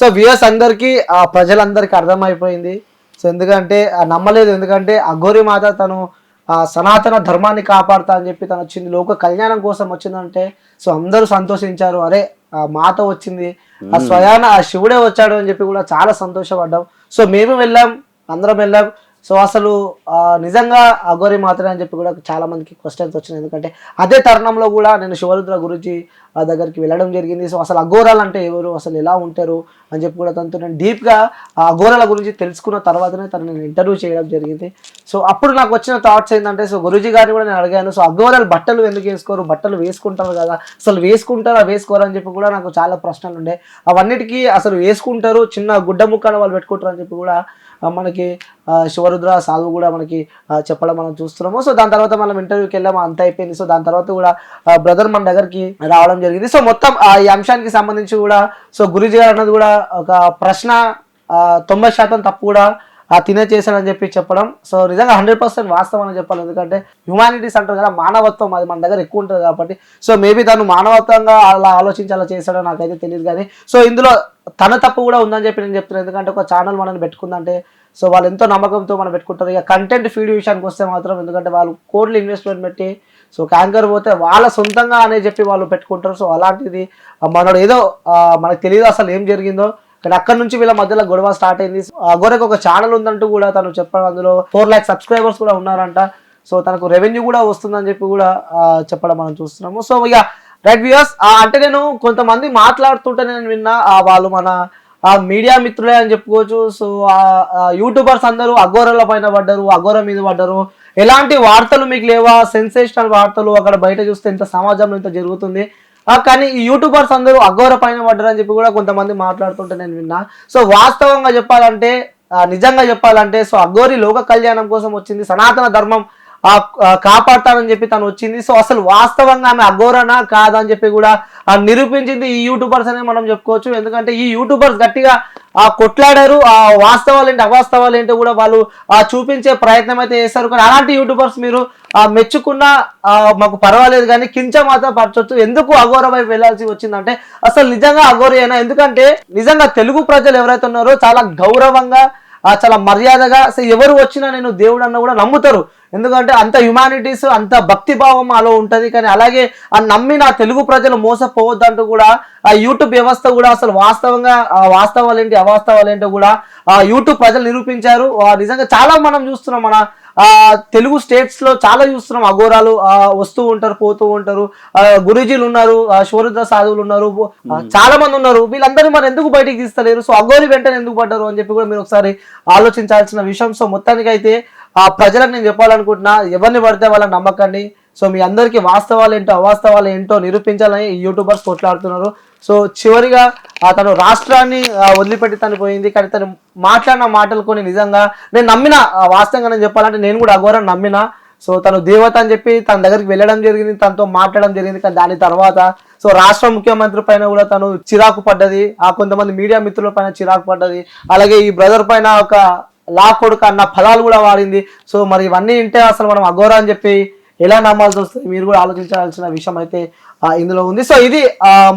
సో వ్యూయర్స్ అందరికి ఆ ప్రజలందరికి అర్థమైపోయింది. సో ఎందుకంటే నమ్మలేదు, ఎందుకంటే అఘోరి మాత తను సనాతన ధర్మాన్ని కాపాడుతా అని చెప్పి తను వచ్చింది, లోక కళ్యాణం కోసం వచ్చిందంటే సో అందరూ సంతోషించారు. అరే ఆ మాత వచ్చింది, ఆ స్వయాన ఆ శివుడే వచ్చాడు అని చెప్పి కూడా చాలా సంతోషపడ్డాం. సో మేము వెళ్ళాం, అందరం వెళ్ళాం. సో అసలు నిజంగా అఘోరి మాత్రమే అని చెప్పి కూడా చాలా మందికి క్వశ్చన్స్ వచ్చినాయి. ఎందుకంటే అదే తరుణంలో కూడా నేను శివరుద్ర గురించి దగ్గరికి వెళ్ళడం జరిగింది. సో అసలు అఘోరాలు అంటే ఎవరు, అసలు ఎలా ఉంటారు అని చెప్పి కూడా తనతో నేను డీప్గా ఆ అఘోరాల గురించి తెలుసుకున్న తర్వాతనే తను నేను ఇంటర్వ్యూ చేయడం జరిగింది. సో అప్పుడు నాకు వచ్చిన థాట్స్ ఏంటంటే, సో గురూజీ గారిని కూడా నేను అడిగాను, సో అఘోరాలు బట్టలు ఎందుకు వేసుకోరు, బట్టలు వేసుకుంటారు కదా, అసలు వేసుకుంటారా వేసుకోరు అని చెప్పి కూడా నాకు చాలా ప్రశ్నలు ఉండే. అవన్నిటికీ అసలు వేసుకుంటారు, చిన్న గుడ్డ ముక్కను వాళ్ళు పెట్టుకుంటారు అని చెప్పి కూడా మనకి శివరుద్ర సాధువు కూడా మనకి చెప్పడం మనం చూస్తున్నాము. సో దాని తర్వాత మనం ఇంటర్వ్యూకి వెళ్ళాము, అంత అయిపోయింది. సో దాని తర్వాత కూడా బ్రదర్ మన దగ్గరికి రావడం జరిగింది. సో మొత్తం ఈ అంశానికి సంబంధించి కూడా సో గురూజీ గారు అన్నది కూడా ఒక ప్రశ్న 90% తప్పు కూడా తినే చేశాడని చెప్పి చెప్పడం. సో నిజంగా 100% వాస్తవం అని చెప్పాలి. ఎందుకంటే హ్యుమానిటీస్ అంటారు కదా, మానవత్వం అది మన దగ్గర ఎక్కువ ఉంటుంది కాబట్టి. సో మేబీ తను మానవత్వంగా అలా ఆలోచించి అలా చేశాడో నాకైతే తెలియదు. కానీ సో ఇందులో తన తప్పు కూడా ఉందని చెప్పి నేను చెప్తున్నాను. ఎందుకంటే ఒక ఛానల్ మనల్ని పెట్టుకుందంటే సో వాళ్ళు ఎంతో నమ్మకంతో మనం పెట్టుకుంటారు. ఇక కంటెంట్ ఫీడ్ విషయానికి వస్తే మాత్రం, ఎందుకంటే వాళ్ళు కోట్లు ఇన్వెస్ట్మెంట్ పెట్టి సో యాంకర్ పోతే వాళ్ళ సొంతంగా అనే చెప్పి వాళ్ళు పెట్టుకుంటారు. సో అలాంటిది మనోడు ఏదో మనకు తెలియదు అసలు ఏం జరిగిందో, కానీ అక్కడి నుంచి వీళ్ళ మధ్యలో గొడవ స్టార్ట్ అయింది. అఘోరికి ఒక ఛానల్ ఉందంటూ కూడా తను చెప్పడం, అందులో 4 lakhs సబ్స్క్రైబర్స్ కూడా ఉన్నారంట. సో తనకు రెవెన్యూ కూడా వస్తుందని చెప్పి కూడా చెప్పడం మనం చూస్తున్నాము. సో ఇక రైట్ వ్యూయర్స్, అంటే నేను కొంతమంది మాట్లాడుతుంటే నేను విన్నా వాళ్ళు మన మీడియా మిత్రులే అని చెప్పుకోవచ్చు. సో యూట్యూబర్స్ అందరూ అఘోరాల పైన పడ్డారు, అఘోర మీద పడ్డారు. ఎలాంటి వార్తలు మీకు లేవా, సెన్సేషనల్ వార్తలు అక్కడ బయట చూస్తే ఇంత సమాజంలో ఇంత జరుగుతుంది, కానీ ఈ యూట్యూబర్స్ అందరూ అఘోర పైన పడ్డారు అని చెప్పి కూడా కొంతమంది మాట్లాడుతుంటే నేను విన్నా. సో వాస్తవంగా చెప్పాలంటే, నిజంగా చెప్పాలంటే, సో అఘోరి లోక కళ్యాణం కోసం వచ్చింది, సనాతన ధర్మం కాపాడతానని చెప్పి తను వచ్చింది. సో అసలు వాస్తవంగా ఆమె అఘోరనా కాదా అని చెప్పి కూడా నిరూపించింది ఈ యూట్యూబర్స్ అనేది మనం చెప్పుకోవచ్చు. ఎందుకంటే ఈ యూట్యూబర్స్ గట్టిగా కొట్లాడారు. ఆ వాస్తవాలు ఏంటి అవాస్తవాలు ఏంటో కూడా వాళ్ళు చూపించే ప్రయత్నం అయితే చేస్తారు. కానీ అలాంటి యూట్యూబర్స్ మీరు మెచ్చుకున్నా మాకు పర్వాలేదు, కానీ కించ మాత్రం పరచొచ్చు. ఎందుకు అఘోర వైపు వెళ్ళాల్సి వచ్చిందంటే అసలు నిజంగా అఘోరి అయినా, ఎందుకంటే నిజంగా తెలుగు ప్రజలు ఎవరైతే ఉన్నారో చాలా గౌరవంగా చాలా మర్యాదగా అసలు ఎవరు వచ్చినా నేను దేవుడు అన్న కూడా నమ్ముతారు. ఎందుకంటే అంత హ్యుమానిటీస్ అంత భక్తి భావం అలా ఉంటది. కానీ అలాగే ఆ నమ్మిన తెలుగు ప్రజలు మోసపోవద్దంటూ కూడా ఆ యూట్యూబ్ వ్యవస్థ కూడా అసలు వాస్తవంగా వాస్తవాలు ఏంటి అవాస్తవాలు ఏంటో కూడా యూట్యూబ్ ప్రజలు నిరూపించారు. నిజంగా చాలా మనం చూస్తున్నాం, మన తెలుగు స్టేట్స్ లో చాలా చూస్తున్నాం. అఘోరాలు వస్తూ ఉంటారు, పోతూ ఉంటారు. గురూజీలు ఉన్నారు, శివరుద్ర సాధువులు ఉన్నారు, చాలా మంది ఉన్నారు. వీళ్ళందరినీ మరి ఎందుకు బయటికి తీస్తలేరు? సో అఘోరి వెంటనే ఎందుకు పడ్డారు అని చెప్పి కూడా మీరు ఒకసారి ఆలోచించాల్సిన విషయం. సో మొత్తానికి అయితే ప్రజలకు నేను చెప్పాలనుకుంటున్నా, ఎవరిని పడితే వాళ్ళని నమ్మకండి. సో మీ అందరికీ వాస్తవాలు ఏంటో అవాస్తవాలు ఏంటో నిరూపించాలని ఈ యూట్యూబర్స్ కొట్లాడుతున్నారు. సో చివరిగా తను రాష్ట్రాన్ని వదిలిపెట్టి తను పోయింది. కానీ తను మాట్లాడిన మాటలు కొన్ని నిజంగా నేను నమ్మిన, వాస్తవంగా నేను చెప్పాలంటే నేను కూడా అఘోరాన్ని నమ్మిన. సో తను దేవత అని చెప్పి తన దగ్గరికి వెళ్ళడం జరిగింది, తనతో మాట్లాడడం జరిగింది. కానీ దాని తర్వాత సో రాష్ట్ర ముఖ్యమంత్రి పైన కూడా తను చిరాకు పడ్డది, కొంతమంది మీడియా మిత్రుల పైన చిరాకు పడ్డది. అలాగే ఈ బ్రదర్ పైన ఒక లా కొడుకు అన్న పదాలు కూడా వాడింది. సో మరి ఇవన్నీ వింటే అసలు మనం అఘోరా అని చెప్పి ఎలా నమ్మాల్సి వస్తుంది? మీరు కూడా ఆలోచించాల్సిన విషయం అయితే ఇందులో ఉంది. సో ఇది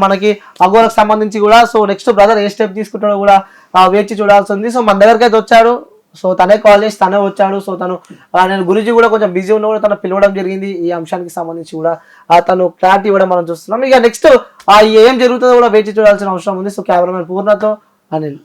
మనకి అఘోరకు సంబంధించి కూడా. సో నెక్స్ట్ బ్రదర్ ఏ స్టెప్ తీసుకుంటాడో కూడా వేచి చూడాల్సి ఉంది. సో మన దగ్గరికి అయితే వచ్చాడు, సో తనే కాల్ చేసి తనే వచ్చాడు. సో తను నేను గురూజీ కూడా కొంచెం బిజీ ఉన్నా కూడా తను పిలవడం జరిగింది. ఈ అంశానికి సంబంధించి కూడా తను క్లారిటీ ఇవ్వడం మనం చూస్తున్నాం. ఇక నెక్స్ట్ ఏం జరుగుతుందో కూడా వేచి చూడాల్సిన అవసరం ఉంది. సో కెమెరామెన్ పూర్ణతో అనిల్.